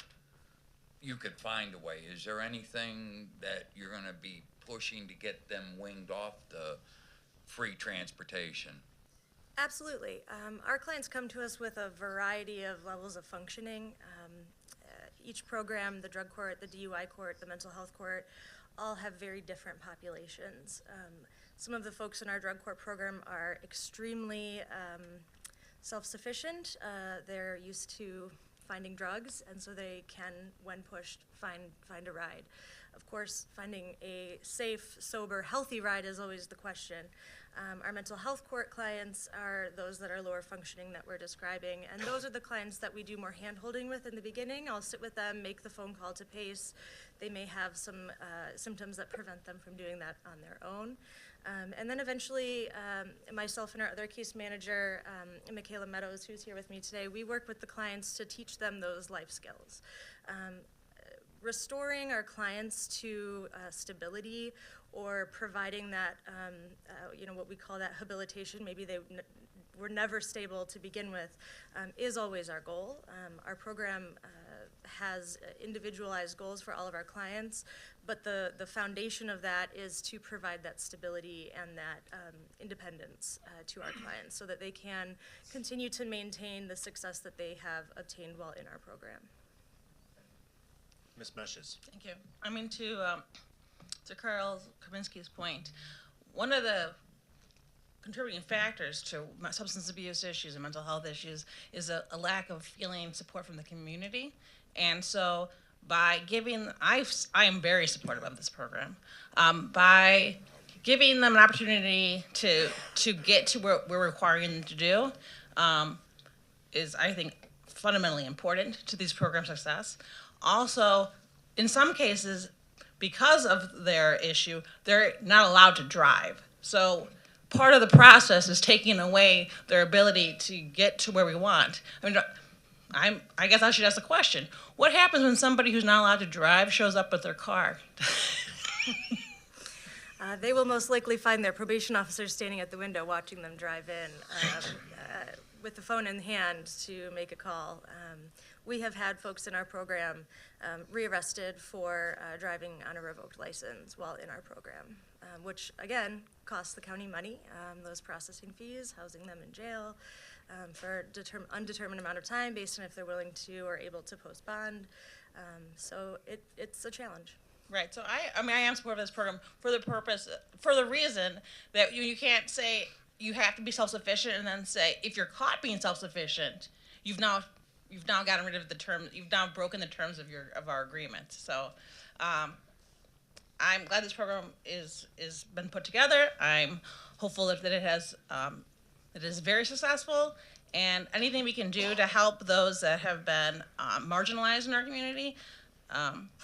you could find a way. Is there anything that you're gonna be pushing to get them winged off the free transportation? Absolutely. Our clients come to us with a variety of levels of functioning. Each program, the drug court, the DUI court, the mental health court, all have very different populations. Some of the folks in our drug court program are extremely self-sufficient. They're used to finding drugs, and so they can, when pushed, find a ride. Of course, finding a safe, sober, healthy ride is always the question. Our mental health court clients are those that are lower functioning that we're describing, and those are the clients that we do more hand-holding with in the beginning. I'll sit with them, make the phone call to PACE. They may have some symptoms that prevent them from doing that on their own. And then eventually, myself and our other case manager, Michaela Meadows, who's here with me today, we work with the clients to teach them those life skills. Restoring our clients to stability, or providing that, what we call that habilitation, maybe they were never stable to begin with, is always our goal. Our program has individualized goals for all of our clients, but the foundation of that is to provide that stability and that independence to our clients so that they can continue to maintain the success that they have obtained while in our program. Ms. Meshes. Thank you. I mean, to Carl Kaminsky's point, one of the contributing factors to substance abuse issues and mental health issues is a lack of feeling support from the community. And so by giving, I am very supportive of this program, by giving them an opportunity to get to where we're requiring them to do is, I think, fundamentally important to these program success. Also, in some cases, because of their issue, they're not allowed to drive. So part of the process is taking away their ability to get to where we want. I mean, I guess I should ask the question, what happens when somebody who's not allowed to drive shows up with their car? They will most likely find their probation officer standing at the window watching them drive in with the phone in hand to make a call. We have had folks in our program rearrested for driving on a revoked license while in our program, which again costs the county money, those processing fees, housing them in jail for undetermined amount of time based on if they're willing to or able to post bond. So it's a challenge. Right. So I mean, I am supportive of this program for the reason that you can't say you have to be self-sufficient and then say if you're caught being self-sufficient, you've now gotten rid of the term, you've now broken the terms of our agreement. So I'm glad this program is been put together. I'm hopeful that it has it is very successful, and anything we can do to help those that have been marginalized in our community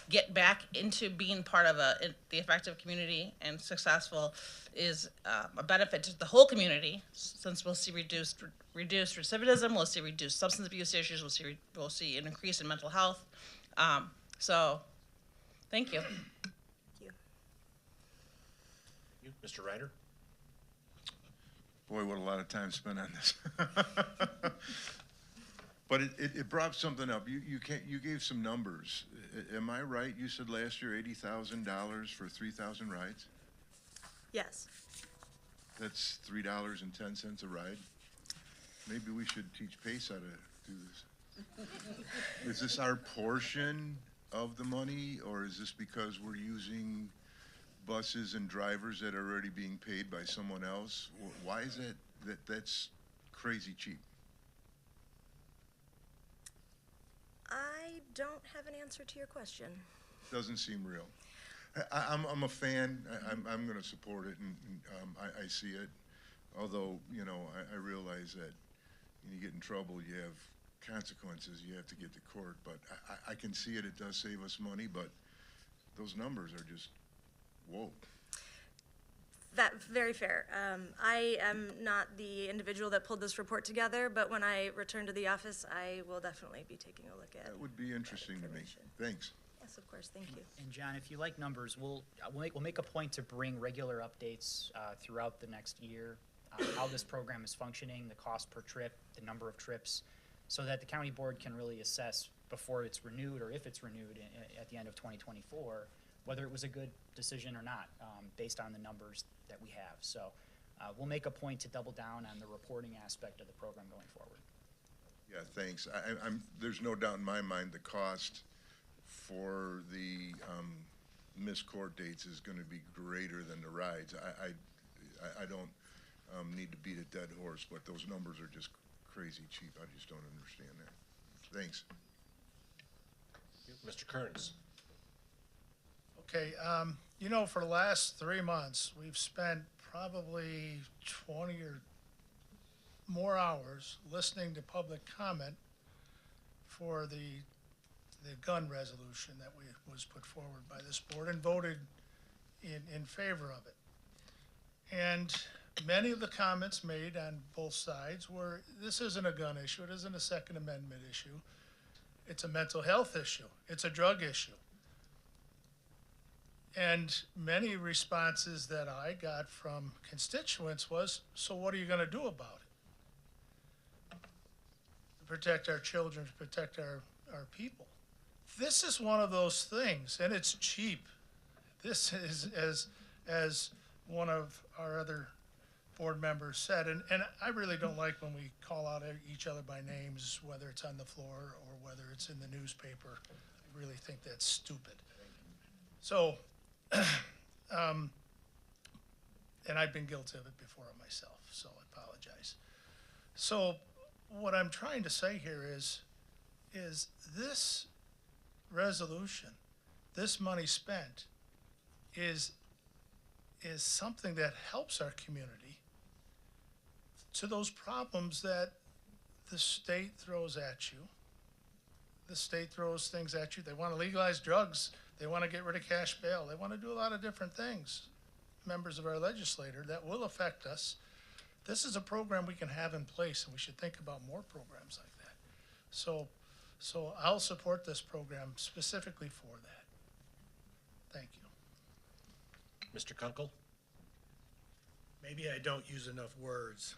get back into being part of the effective community and successful is a benefit to the whole community, since we'll see reduced recidivism, we'll see reduced substance abuse issues, we'll see an increase in mental health. So, thank you. Mr. Ryder? Boy, what a lot of time spent on this. But it brought something up. You gave some numbers. Am I right? You said last year $80,000 for 3,000 rides? Yes. That's $3.10 a ride. Maybe we should teach Pace how to do this. Is this our portion of the money, or is this because we're using buses and drivers that are already being paid by someone else? Why is that's crazy cheap? I don't have an answer to your question. Doesn't seem real. I'm a fan. I'm going to support it, and I see it. Although, you know, I realize that when you get in trouble, you have consequences. You have to get to court. But I can see it. It does save us money. But those numbers are just, whoa. That's very fair. I am not the individual that pulled this report together, but when I return to the office, I will definitely be taking a look at it. That would be interesting to me. Thanks. Yes, of course. Thank you. And John, if you like numbers, we'll make a point to bring regular updates throughout the next year, how this program is functioning, the cost per trip, the number of trips, so that the county board can really assess before it's renewed or if it's renewed at the end of 2024, whether it was a good decision or not, based on the numbers that we have. So we'll make a point to double down on the reporting aspect of the program going forward. Yeah, thanks. There's no doubt in my mind the cost for the missed court dates is going to be greater than the rides. I don't need to beat a dead horse, but those numbers are just crazy cheap. I just don't understand that. Thanks. Mr. Kearns. Okay, you know, for the last 3 months, we've spent probably 20 or more hours listening to public comment for the gun resolution that was put forward by this board and voted in favor of it. And many of the comments made on both sides were, this isn't a gun issue, it isn't a Second Amendment issue, it's a mental health issue, it's a drug issue. And many responses that I got from constituents was, so what are you gonna do about it? To protect our children, to protect our people. This is one of those things, and it's cheap. This is, as one of our other board members said, and I really don't like when we call out each other by names, whether it's on the floor or whether it's in the newspaper. I really think that's stupid. So, and I've been guilty of it before myself, so I apologize. So what I'm trying to say here is this resolution, this money spent, is something that helps our community to those problems that the state throws at you. The state throws things at you. They want to legalize drugs. They want to get rid of cash bail. They want to do a lot of different things, members of our legislature, that will affect us. This is a program we can have in place, and we should think about more programs like that. So I'll support this program specifically for that. Thank you. Mr. Kunkel? maybe I don't use enough words.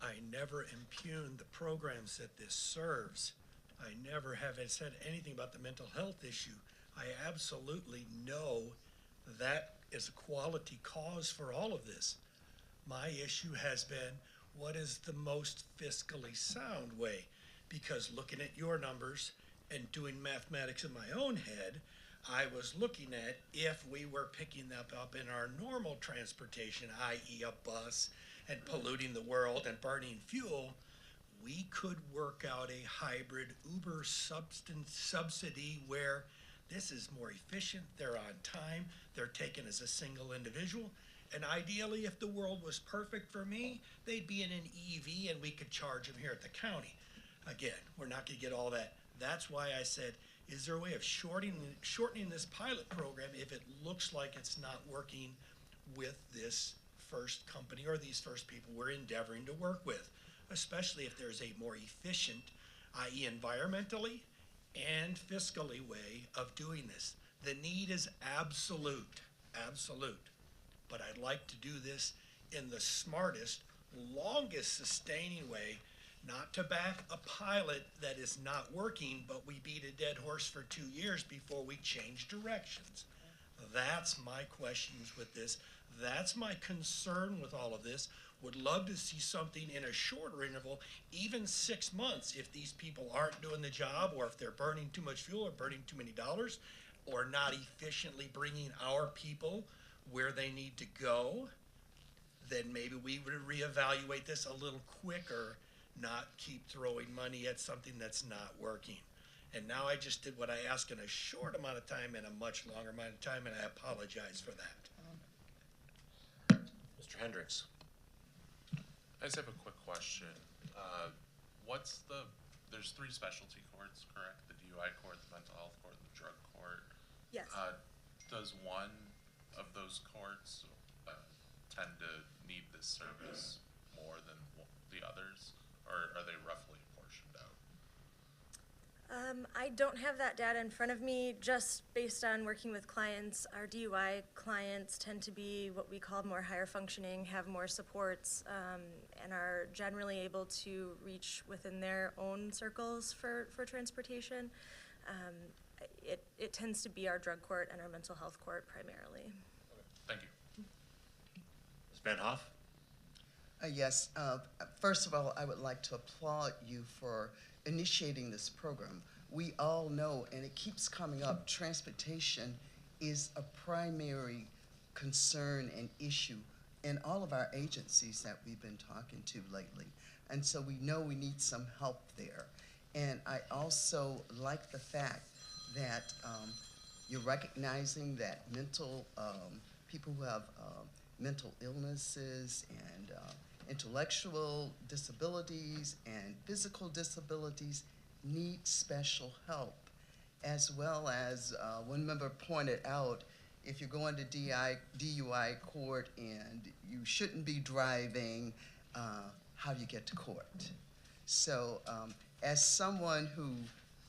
I never impugn the programs that this serves. I never have said anything about the mental health issue. I absolutely know that is a quality cause for all of this. My issue has been, what is the most fiscally sound way? Because looking at your numbers and doing mathematics in my own head, I was looking at if we were picking that up in our normal transportation, i.e. a bus, and polluting the world and burning fuel, we could work out a hybrid Uber subsidy where this is more efficient, they're on time, they're taken as a single individual, and ideally, if the world was perfect for me, they'd be in an EV and we could charge them here at the county. Again, we're not gonna get all that. That's why I said, is there a way of shortening this pilot program if it looks like it's not working with this first company or these first people we're endeavoring to work with, especially if there's a more efficient, i.e. environmentally and fiscally way of doing this. The need is absolute, absolute. But I'd like to do this in the smartest, longest sustaining way, not to back a pilot that is not working, but we beat a dead horse for 2 years before we change directions. That's my questions with this. That's my concern with all of this. Would love to see something in a shorter interval, even 6 months, if these people aren't doing the job, or if they're burning too much fuel or burning too many dollars, or not efficiently bringing our people where they need to go, then maybe we would reevaluate this a little quicker, not keep throwing money at something that's not working. And now I just did what I asked in a short amount of time and a much longer amount of time, and I apologize for that. Mr. Hendricks. I just have a quick question. There's 3 specialty courts, correct? The DUI court, the mental health court, and the drug court. Yes. Does one of those courts tend to need this service more than the others, or are they roughly apportioned out? I don't have that data in front of me. Just based on working with clients, our DUI clients tend to be what we call more higher functioning, have more supports, and are generally able to reach within their own circles for transportation. It tends to be our drug court and our mental health court primarily. Thank you. Ms. Van Hoff? Yes. First of all, I would like to applaud you for initiating this program. We all know, and it keeps coming up, transportation is a primary concern and issue in all of our agencies that we've been talking to lately. And so we know we need some help there. And I also like the fact that you're recognizing that people who have mental illnesses and intellectual disabilities and physical disabilities need special help, as well as one member pointed out, if you're going to DUI court and you shouldn't be driving, how do you get to court? So as someone who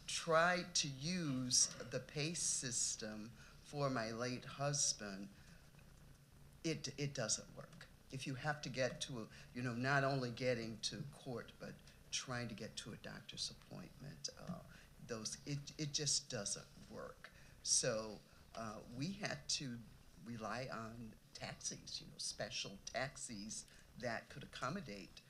tried to use the PACE system for my late husband, it doesn't work. If you have to get to, not only getting to court, but trying to get to a doctor's appointment, it just doesn't work. So we had to rely on taxis, special taxis that could accommodate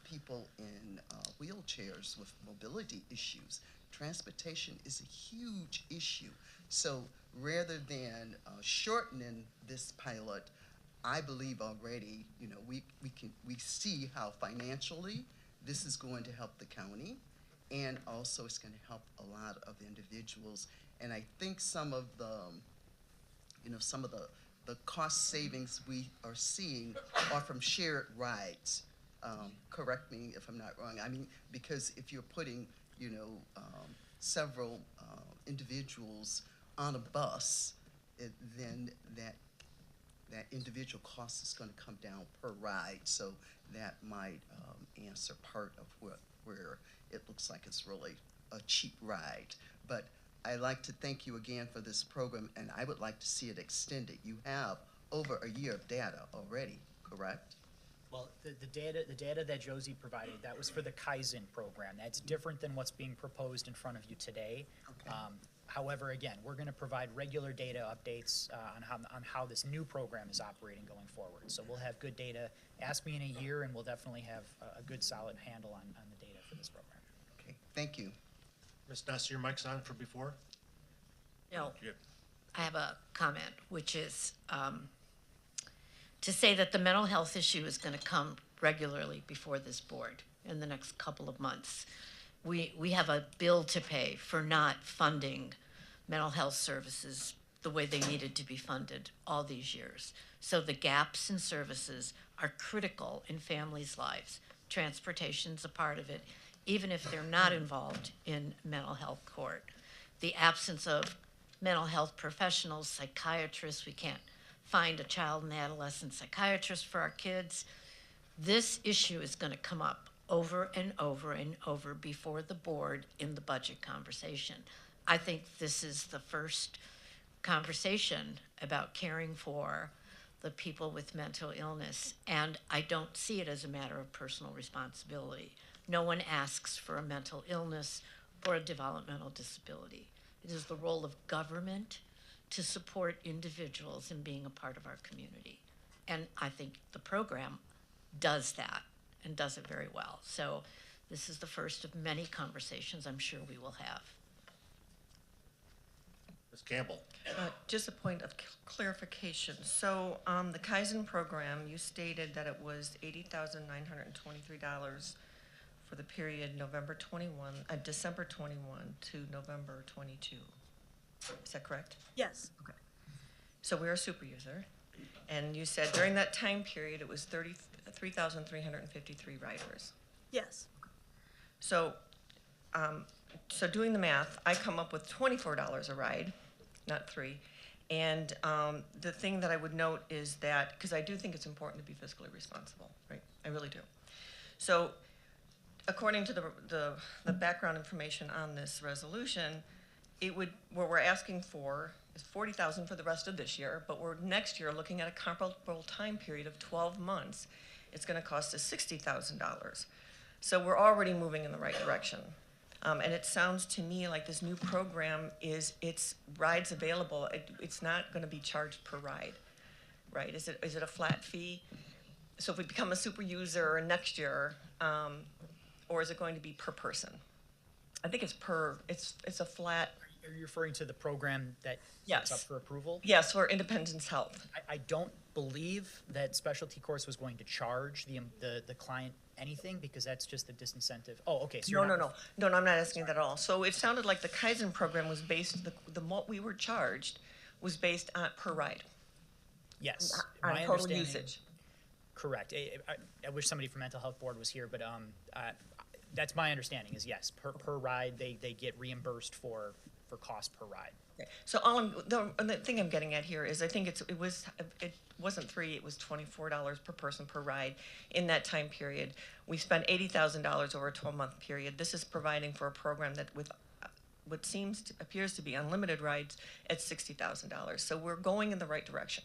people in wheelchairs with mobility issues. Transportation is a huge issue. So rather than shortening this pilot, I believe already, we see how financially this is going to help the county, and also it's going to help a lot of individuals. And I think some of the cost savings we are seeing are from shared rides. Correct me if I'm not wrong. I mean, because if you're putting, several individuals on a bus, then that individual cost is going to come down per ride. So that might answer part of where it looks like it's really a cheap ride. But I'd like to thank you again for this program, and I would like to see it extended. You have over a year of data already, correct? Well, the data that Josie provided, that was for the Kaizen program. That's different than what's being proposed in front of you today. Okay. However, again, we're going to provide regular data updates on how this new program is operating going forward. So we'll have good data. Ask me in a year, and we'll definitely have a good, solid handle on the data for this program. Okay, thank you. Ms. Ness, your mic's on for before? No, Good. I have a comment, which is to say that the mental health issue is going to come regularly before this board in the next couple of months. We have a bill to pay for not funding mental health services the way they needed to be funded all these years. So the gaps in services are critical in families' lives. Transportation's a part of it, even if they're not involved in mental health court. The absence of mental health professionals, psychiatrists, we can't find a child and adolescent psychiatrist for our kids. This issue is going to come up over and over and over before the board in the budget conversation. I think this is the first conversation about caring for the people with mental illness, and I don't see it as a matter of personal responsibility. No one asks for a mental illness or a developmental disability. It is the role of government to support individuals in being a part of our community. And I think the program does that and does it very well. So this is the first of many conversations I'm sure we will have. Ms. Campbell? Just a point of clarification. So the Kaizen program, you stated that it was $80,923 for the period December 21 to November 22. Is that correct? Yes. Okay. So we're a super user, and you said during that time period it was 3,353 riders. Yes. So, so doing the math, I come up with $24 a ride, not $3. And the thing that I would note is that, because I do think it's important to be fiscally responsible, right? I really do. So, according to the background information on this resolution, what we're asking for is $40,000 for the rest of this year, but we're next year looking at a comparable time period of 12 months. It's going to cost us $60,000. So we're already moving in the right direction. And it sounds to me like this new program it's rides available. It's not going to be charged per ride, right? Is it a flat fee? So if we become a super user next year, or is it going to be per person? I think it's a flat. Are you referring to the program that's Yes. up for approval? Yes, for Independence Health. I don't believe that specialty course was going to charge the client anything, because that's just a disincentive. Oh, okay. So No, I'm not asking that at all. So it sounded like the Kaizen program was based, what we were charged was based on per ride. Yes. On my total understanding- usage. Correct. I wish somebody from Mental Health Board was here, but that's my understanding is yes, per ride, they get reimbursed for cost per ride. Okay. So the thing I'm getting at here is I think it wasn't $3, it was $24 per person per ride in that time period. We spent $80,000 over a 12-month period. This is providing for a program that with what appears to be unlimited rides at $60,000. So we're going in the right direction.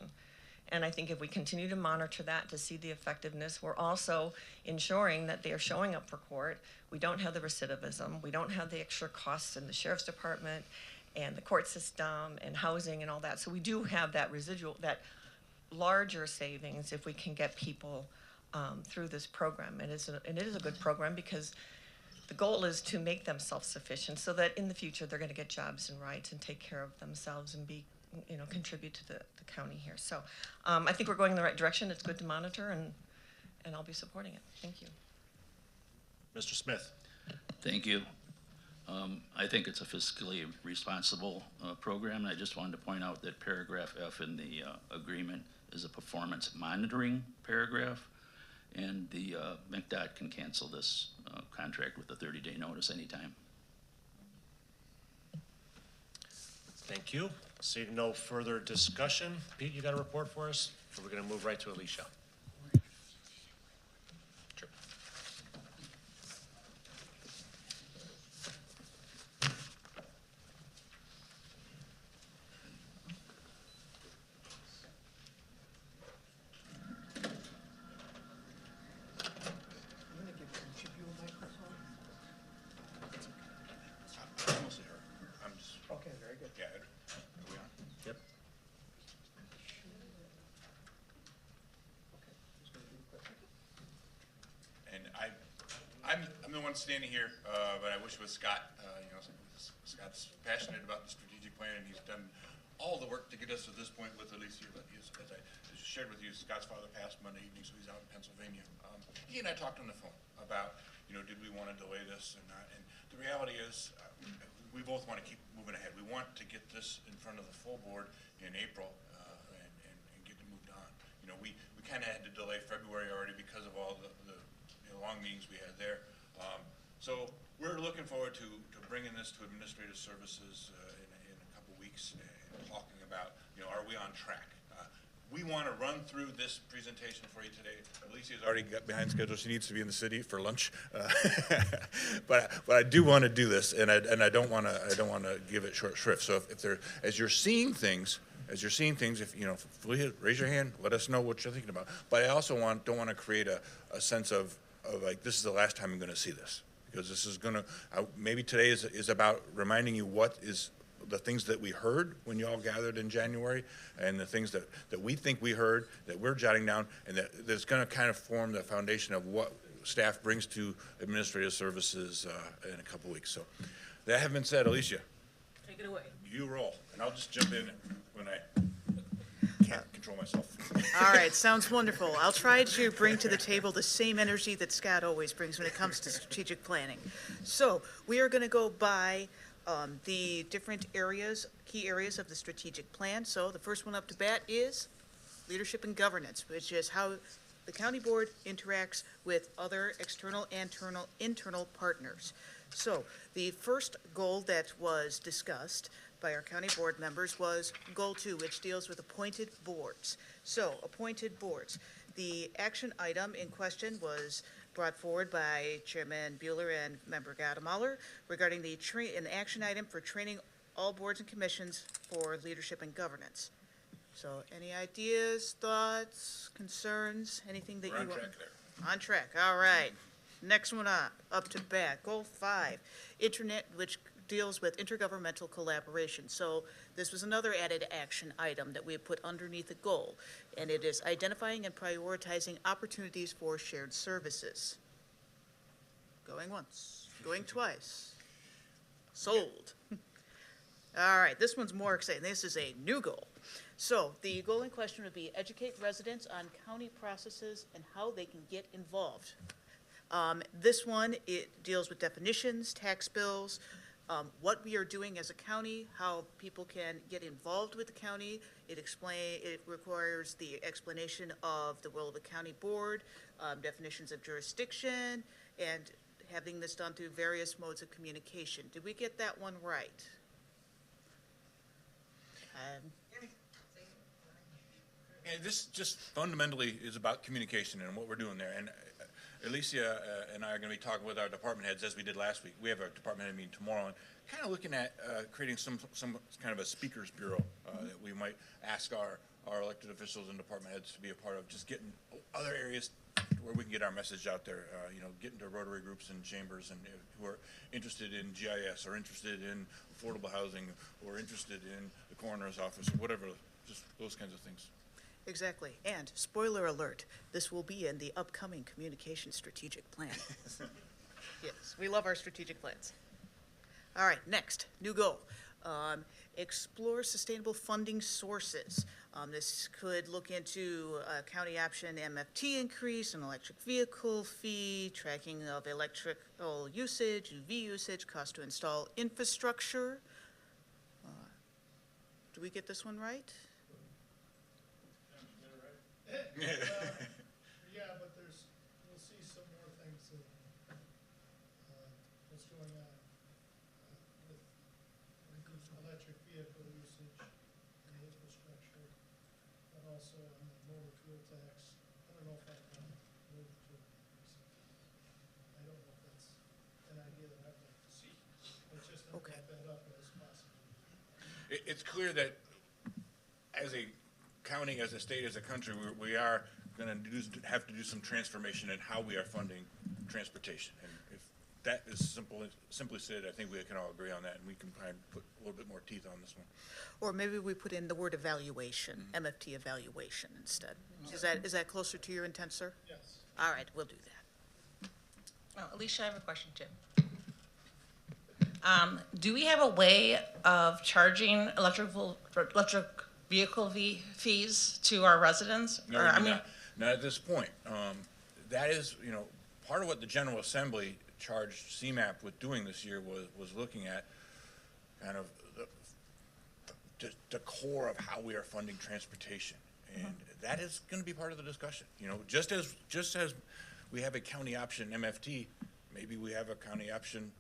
And I think if we continue to monitor that to see the effectiveness, we're also ensuring that they are showing up for court. We don't have the recidivism. We don't have the extra costs in the sheriff's department and the court system and housing and all that. So we do have that residual, that larger savings if we can get people through this program. And it is a good program because the goal is to make them self-sufficient so that in the future they're going to get jobs and rights and take care of themselves and contribute to the county here. So I think we're going in the right direction. It's good to monitor, and I'll be supporting it. Thank you. Mr. Smith? Thank you. I think it's a fiscally responsible program. I just wanted to point out that paragraph F in the agreement is a performance monitoring paragraph, and the MCDOT can cancel this contract with a 30-day notice anytime. Thank you. Seeing no further discussion, Pete, you got a report for us? Or we're going to move right to Alicia? Sure. one standing here, but I wish it was Scott. Scott's passionate about the strategic plan, and he's done all the work to get us to this point with Alicia. But as I shared with you, Scott's father passed Monday evening, so he's out in Pennsylvania. He and I talked on the phone about, did we want to delay this or not? And the reality is, we both want to keep moving ahead. We want to get this in front of the full board in April and get it moved on. We kind of had to delay February already because of all the long meetings we had there. So we're looking forward to bringing this to administrative services in a couple weeks and talking about, are we on track? We want to run through this presentation for you today. Alicia's already got behind schedule. She needs to be in the city for lunch, but I do want to do this, and I don't want to give it short shrift. So if there, as you're seeing things, if raise your hand, let us know what you're thinking about. But I also don't want to create a sense of like, this is the last time I'm going to see this, because this is going to maybe today is about reminding you what is the things that we heard when you all gathered in January, and the things that we think we heard, that we're jotting down, and that's going to kind of form the foundation of what staff brings to administrative services in a couple weeks. So that having been said, Alicia, Take it away. you roll, and I'll just jump in when I can't control myself. All right, sounds wonderful. I'll try to bring to the table the same energy that Scott always brings when it comes to strategic planning. So we are going to go by the different areas, key areas of the strategic plan. So the first one up to bat is leadership and governance, which is how the county board interacts with other external and internal partners. So the first goal that was discussed by our county board members was goal 2, which deals with appointed boards. So appointed boards. The action item in question was brought forward by Chairman Bueller and Member Gadamoller regarding an action item for training all boards and commissions for leadership and governance. So any ideas, thoughts, concerns, anything that We're you on want? track there. On track, all right. Next one up to bat, goal 5, internet, which deals with intergovernmental collaboration. So this was another added action item that we have put underneath the goal, and it is identifying and prioritizing opportunities for shared services. Going once, going twice. Sold. All right, this one's more exciting. This is a new goal. So the goal in question would be educate residents on county processes and how they can get involved. This one, it deals with definitions, tax bills, what we are doing as a county, how people can get involved with the county. It requires the explanation of the role of the county board, definitions of jurisdiction, and having this done through various modes of communication. Did we get that one right? And this just fundamentally is about communication and what we're doing there. And Alicia and I are going to be talking with our department heads, as we did last week. We have our department head meeting tomorrow, and kind of looking at creating some kind of a speakers bureau that we might ask our elected officials and department heads to be a part of, just getting other areas where we can get our message out there, getting to Rotary groups and chambers and who are interested in GIS or interested in affordable housing or interested in the coroner's office or whatever, just those kinds of things. Exactly. And spoiler alert, this will be in the upcoming communication strategic plan. Yes, we love our strategic plans. All right, next, new goal. Explore sustainable funding sources. This could look into county option MFT increase, an electric vehicle fee, tracking of electrical usage, UV usage, cost to install infrastructure. Do we get this one right? Yeah, but we'll see some more things what's going on with electric vehicle usage and infrastructure, but also on the motor fuel tax. I don't know if I can move to increase it. I don't know if that's an idea that I'd like to see. But just to wrap that up as possible. It's clear that as a county, as a state, as a country, we are going to have to do some transformation in how we are funding transportation. And if that is simply said, I think we can all agree on that, and we can try and put a little bit more teeth on this one. Or maybe we put in the word evaluation, MFT evaluation instead. Is that closer to your intent, sir? Yes. All right, we'll do that. Oh, Alicia, I have a question too. Do we have a way of charging electric vehicle fees to our residents? No, Or, we I do mean, not at this point. That is, part of what the General Assembly charged CMAP with doing this year was looking at kind of the core of how we are funding transportation. And that is going to be part of the discussion. Just as we have a county option MFT, maybe we have a county option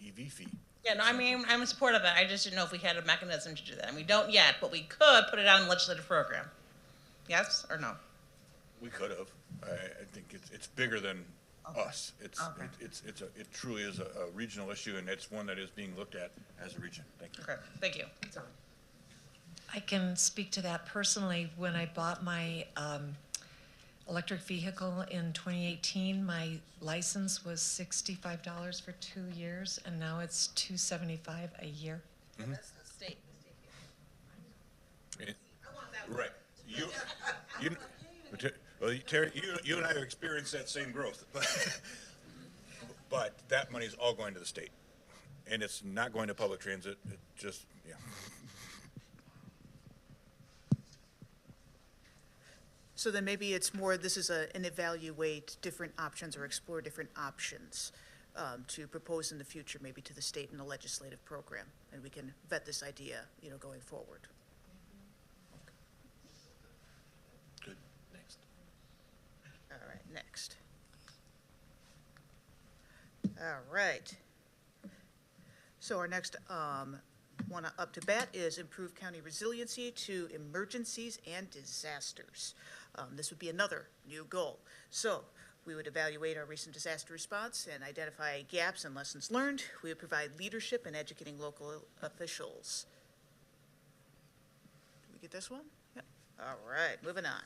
EV fee. yeah, no, I mean, I'm in support of that. I just didn't know if we had a mechanism to do that. And we don't yet, but we could put it on the legislative program. Yes or no? We could have. I think it's bigger than us. It truly is a regional issue, and it's one that is being looked at as a region. Thank you. Okay, thank you. I can speak to that personally. When I bought my electric vehicle in 2018, my license was $65 for 2 years, and now it's $275 a year. Mm-hmm. That's the state. Right. Well, Terry, you and I have experienced that same growth, but that money is all going to the state, and it's not going to public transit. It just, yeah. So then maybe it's more, this is an evaluate different options or explore different options to propose in the future, maybe to the state in a legislative program, and we can vet this idea, going forward. Good. Next. All right, next. All right. So our next one up to bat is improve county resiliency to emergencies and disasters. This would be another new goal. So we would evaluate our recent disaster response and identify gaps and lessons learned. We would provide leadership in educating local officials. Did we get this one? Yep. All right, moving on.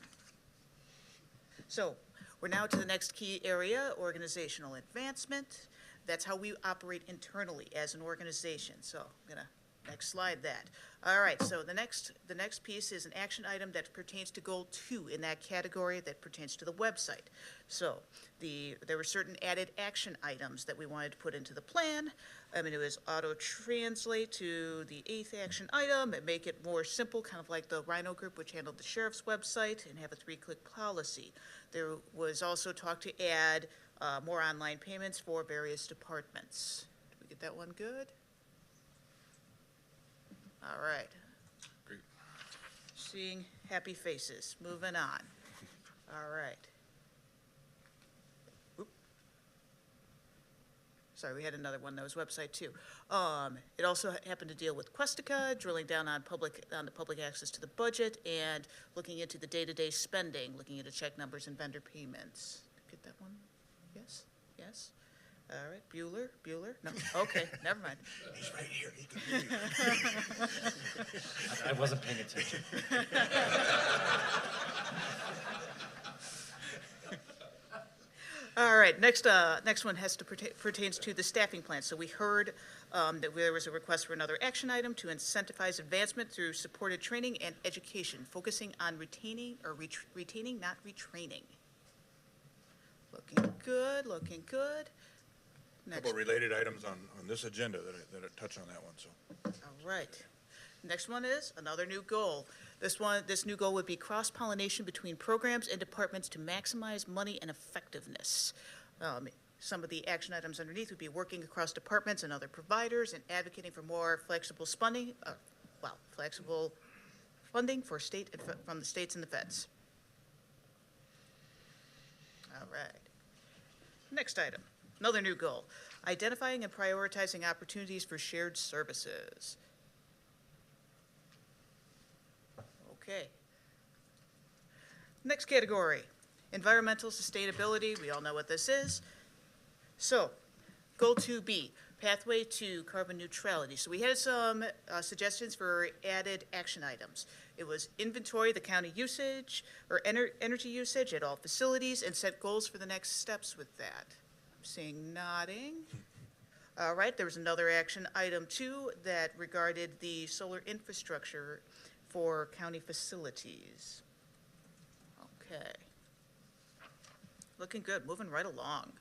So we're now to the next key area, organizational advancement. That's how we operate internally as an organization. So I'm gonna next slide that. All right, so the next piece is an action item that pertains to goal 2 in that category that pertains to the website. So there were certain added action items that we wanted to put into the plan. I mean, it was auto-translate to the 8th action item and make it more simple, kind of like the Rhino Group, which handled the sheriff's website, and have a 3-click policy. There was also talk to add more online payments for various departments. Did we get that one good? All right. Great. Seeing happy faces. Moving on. All right. Oop. Sorry, we had another one that was website too. It also happened to deal with Questica, drilling down on the public access to the budget and looking into the day-to-day spending, looking into check numbers and vendor payments. Get that one? Yes? Yes? All right, Bueller? No, okay, never mind. He's right here. He can hear you. I wasn't paying attention. All right, next one pertains to the staffing plan. So we heard that there was a request for another action item to incentivize advancement through supported training and education, focusing on retaining, not retraining. Looking good, looking good. A couple related items on this agenda that touch on that one, so. All right. Next one is another new goal. This new goal would be cross-pollination between programs and departments to maximize money and effectiveness. Some of the action items underneath would be working across departments and other providers and advocating for more flexible funding for from the states and the feds. All right. Next item, another new goal, identifying and prioritizing opportunities for shared services. Okay. Next category, environmental sustainability. We all know what this is. So, goal 2B, pathway to carbon neutrality. So we had some suggestions for added action items. It was inventory the county usage or energy usage at all facilities and set goals for the next steps with that. I'm seeing nodding. All right, there was another action item too that regarded the solar infrastructure for county facilities. Okay. Looking good, moving right along.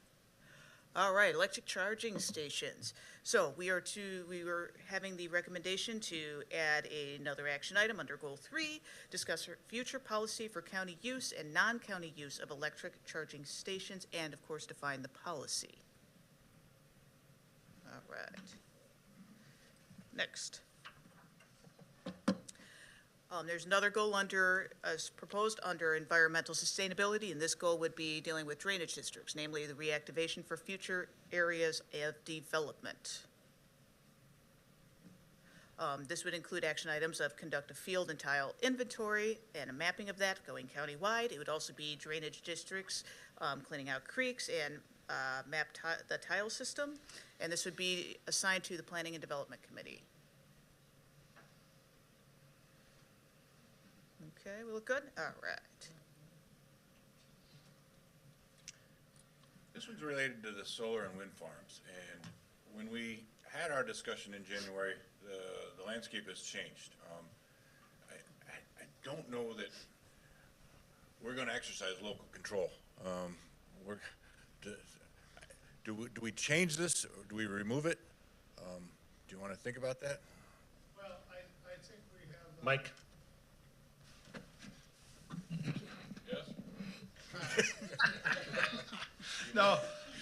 All right, electric charging stations. So we were having the recommendation to add another action item under Goal 3, discuss future policy for county use and non-county use of electric charging stations, and of course, define the policy. All right. Next. There's another goal proposed under environmental sustainability, and this goal would be dealing with drainage districts, namely the reactivation for future areas of development. This would include action items of conduct a field and tile inventory and a mapping of that going countywide. It would also be drainage districts, cleaning out creeks, and map the tile system. And this would be assigned to the Planning and Development Committee. Okay, we look good? All right. This one's related to the solar and wind farms, and when we had our discussion in January, the landscape has changed. I don't know that we're gonna exercise local control. Do we change this, or do we remove it? Do you wanna think about that? Well, I think we have. Mike?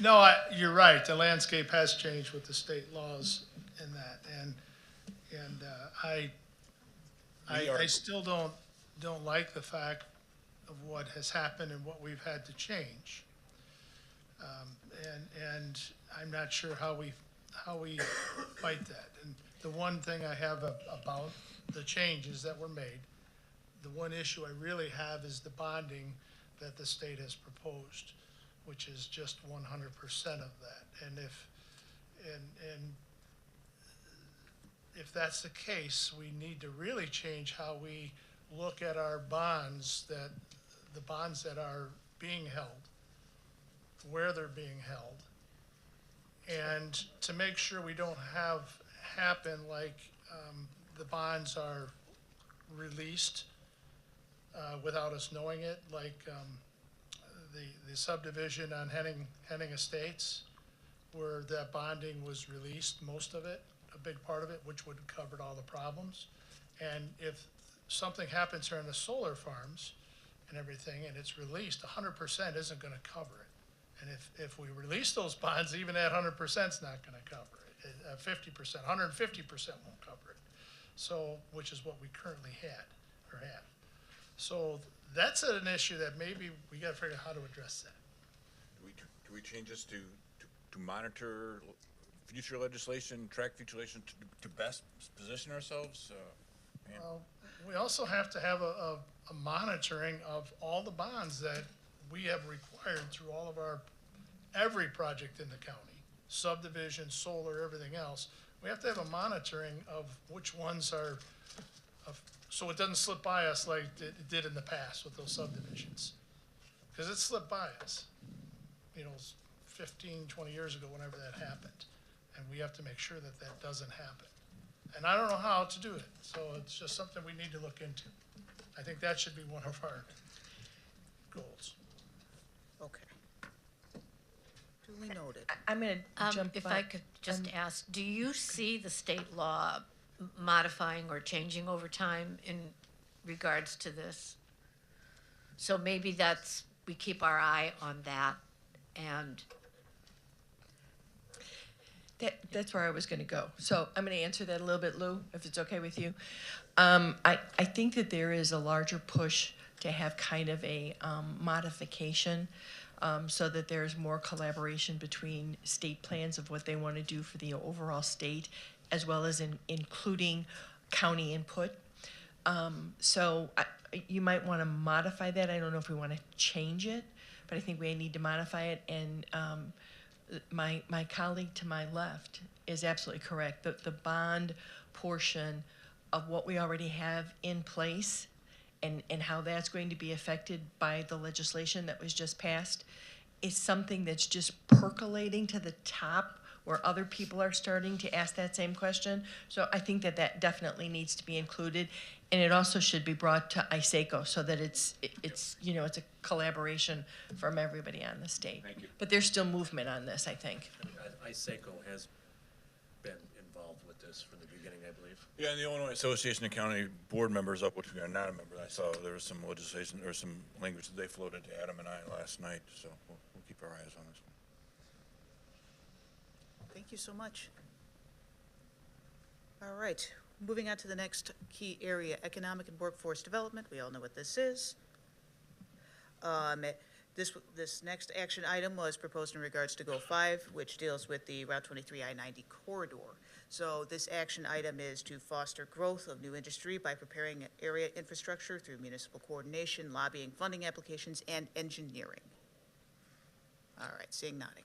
No, you're right. The landscape has changed with the state laws in that, and I still don't like the fact of what has happened and what we've had to change. And I'm not sure how we fight that. And the one thing I have about the changes that were made, the one issue I really have is the bonding that the state has proposed, which is just 100% of that. And if that's the case, we need to really change how we look at our bonds, the bonds that are being held, where they're being held, and to make sure we don't have happen like the bonds are released without us knowing it, like the subdivision on Henning Estates, where that bonding was released, most of it, a big part of it, which would have covered all the problems. And if something happens here on the solar farms and everything, and it's released, 100% isn't gonna cover it. And if we release those bonds, even at 100% is not gonna cover it. 50%, 150% won't cover it. So, which is what we currently had, or have. So that's an issue that maybe we gotta figure out how to address that. Do we change this to monitor future legislation, track future legislation to best position ourselves? Well, we also have to have a monitoring of all the bonds that we have required through all of every project in the county, subdivision, solar, everything else. We have to have a monitoring of which ones are, so it doesn't slip by us like it did in the past with those subdivisions. Because it slipped by us, 15, 20 years ago, whenever that happened. And we have to make sure that that doesn't happen. And I don't know how to do it, so it's just something we need to look into. I think that should be one of our goals. Okay. Duly noted. I'm gonna jump If back. I could just ask, do you see the state law modifying or changing over time in regards to this? So maybe we keep our eye on that, and That's where I was gonna go. So I'm gonna answer that a little bit, Lou, if it's okay with you. I think that there is a larger push to have kind of a modification, so that there's more collaboration between state plans of what they want to do for the overall state, as well as including county input. So you might want to modify that. I don't know if we want to change it, but I think we need to modify it. And my colleague to my left is absolutely correct. The bond portion of what we already have in place and how that's going to be affected by the legislation that was just passed is something that's just percolating to the top, where other people are starting to ask that same question. So I think that definitely needs to be included. And it also should be brought to ISACO so that it's a collaboration from everybody on the state. Thank you. But there's still movement on this, I think. ISACO has been involved with this from the beginning, I believe. Yeah, and the Illinois Association of County Board Members, of which we are not a member, I saw there was some legislation, or some language that they floated to Adam and I last night, so we'll keep our eyes on this one. Thank you so much. All right, moving on to the next key area, economic and workforce development. We all know what this is. This next action item was proposed in regards to Goal 5, which deals with the Route 23 I-90 corridor. So this action item is to foster growth of new industry by preparing area infrastructure through municipal coordination, lobbying, funding applications, and engineering. All right, seeing nodding.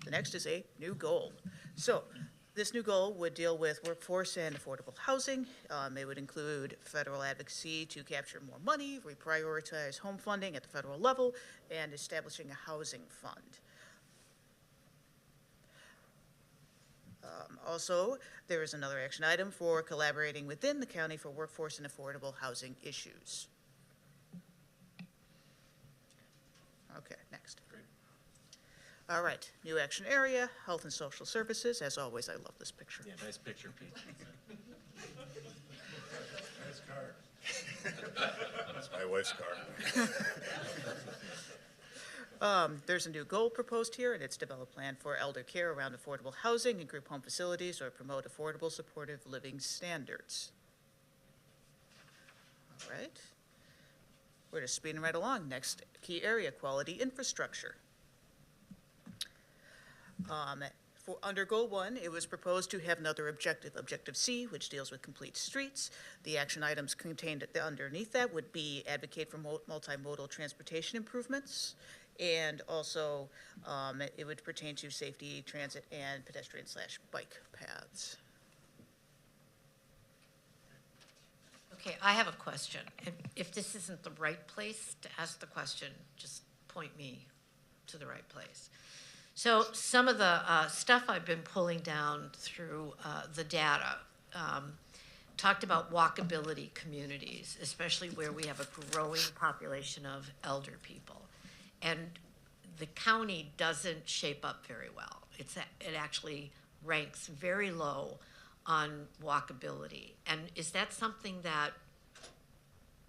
The next is a new goal. So this new goal would deal with workforce and affordable housing. It would include federal advocacy to capture more money, reprioritize home funding at the federal level, and establishing a housing fund. Also, there is another action item for collaborating within the county for workforce and affordable housing issues. Okay, next. Great. All right, new action area, health and social services. As always, I love this picture. Yeah, nice picture, Pete. Nice car. That's my wife's car. There's a new goal proposed here, and it's develop plan for elder care around affordable housing and group home facilities or promote affordable supportive living standards. All right. We're just speeding right along. Next key area, quality infrastructure. Under Goal 1, it was proposed to have another objective, Objective C, which deals with complete streets. The action items contained underneath that would be advocate for multimodal transportation improvements, and also it would pertain to safety, transit, and pedestrian/bike paths. Okay, I have a question. If this isn't the right place to ask the question, just point me to the right place. So some of the stuff I've been pulling down through the data talked about walkability communities, especially where we have a growing population of elder people. And the county doesn't shape up very well. It actually ranks very low on walkability. And is that something that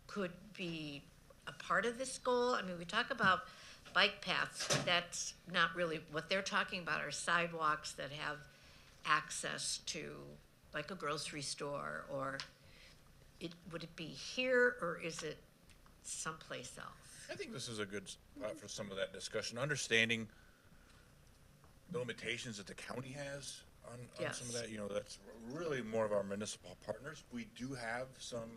could be a part of this goal? I mean, we talk about bike paths, but that's not really, what they're talking about are sidewalks that have access to like a grocery store, or would it be here, or is it someplace else? I think this is a good spot for some of that discussion, understanding the limitations that the county has on Yes. some of that. You know, that's really more of our municipal partners. We do have some,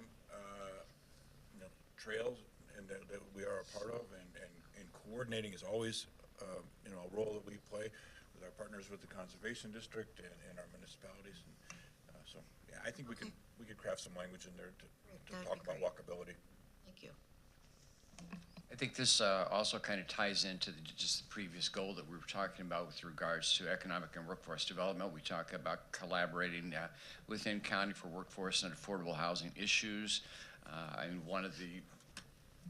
trails and that we are a part of, and coordinating is always, a role that we play with our partners with the Conservation District and our municipalities. And, so, yeah, I think we could craft some language in there to That'd talk be about great. walkability. Thank you. I think this also kind of ties into just the previous goal that we were talking about with regards to economic and workforce development. We talk about collaborating within county for workforce and affordable housing issues. And one of the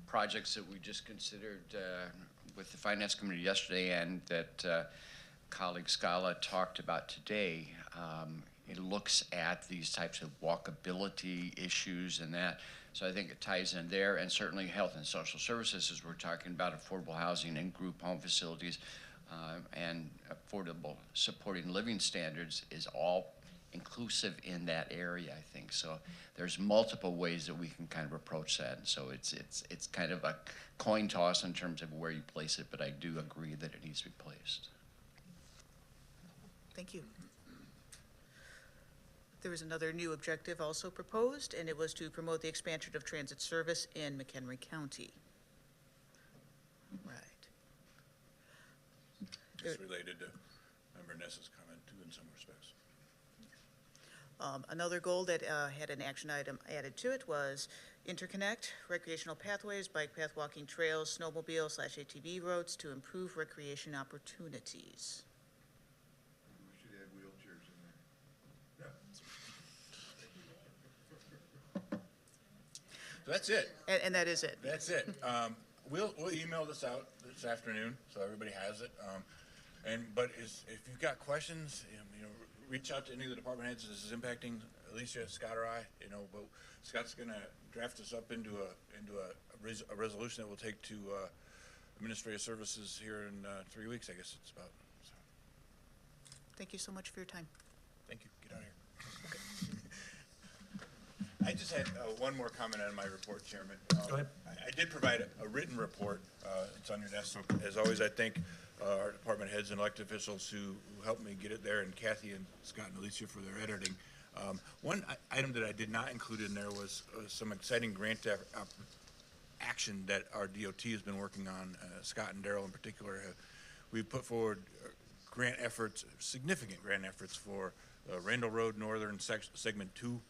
projects that we just considered with the Finance Committee yesterday, and that colleague Scala talked about today, it looks at these types of walkability issues and that. So I think it ties in there, and certainly health and social services, as we're talking about affordable housing and group home facilities and affordable supporting living standards is all inclusive in that area, I think. So there's multiple ways that we can kind of approach that. And so it's kind of a coin toss in terms of where you place it, but I do agree that it needs to be placed. Thank you. There was another new objective also proposed, and it was to promote the expansion of transit service in McHenry County. Right. It's related to Member Ness's comment too in some respects. Another goal that had an action item added to it was interconnect recreational pathways, bike path, walking trails, snowmobile/ATV roads to improve recreation opportunities. We should add wheelchairs in there. So that's it. And that is it. That's it. We'll email this out this afternoon, so everybody has it. But if you've got questions, reach out to any of the department heads. This is impacting Alicia, Scott, or I. But Scott's going to draft us up into a resolution that we'll take to administrative services here in 3 weeks. I guess it's about. So. Thank you so much for your time. Thank you. Get out of here. I just had one more comment on my report, Chairman. Go ahead. I did provide a written report. It's on your desk. So as always, I thank our department heads and elected officials who helped me get it there, and Kathy and Scott and Alicia for their editing. One item that I did not include in there was some exciting grant action that our DOT has been working on. Scott and Daryl in particular, we've put forward grant efforts, significant grant efforts for Randall Road Northern Segment 2,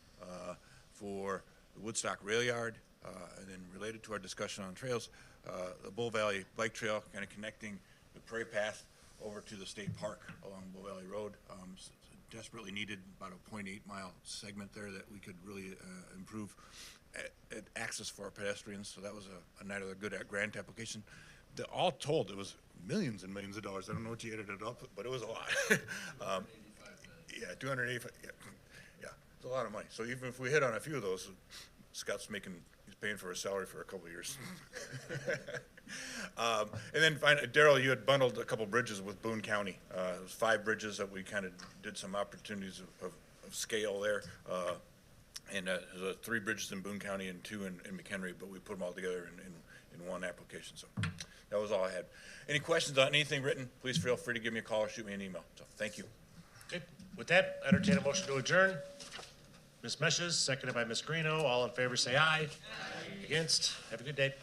for the Woodstock Rail Yard, and then related to our discussion on trails, the Bull Valley Bike Trail, kind of connecting the Prairie Path over to the state park along Bull Valley Road. Desperately needed about a 0.8-mile segment there that we could really improve access for our pedestrians. So that was another good grant application. All told, it was millions and millions of dollars. I don't know what you added it up, but it was a lot. Yeah, 285. Yeah, it's a lot of money. So even if we hit on a few of those, Scott's he's paying for his salary for a couple of years. And then finally, Daryl, you had bundled a couple bridges with Boone County. It was 5 bridges that we kind of did some opportunities of scale there. And there's 3 bridges in Boone County and 2 in McHenry, but we put them all together in one application. So that was all I had. Any questions on anything written, please feel free to give me a call or shoot me an email. So thank you. Okay. With that, entertain a motion to adjourn. Ms. Meshes, seconded by Ms. Greeno. All in favor say aye. Aye. Against? Have a good day.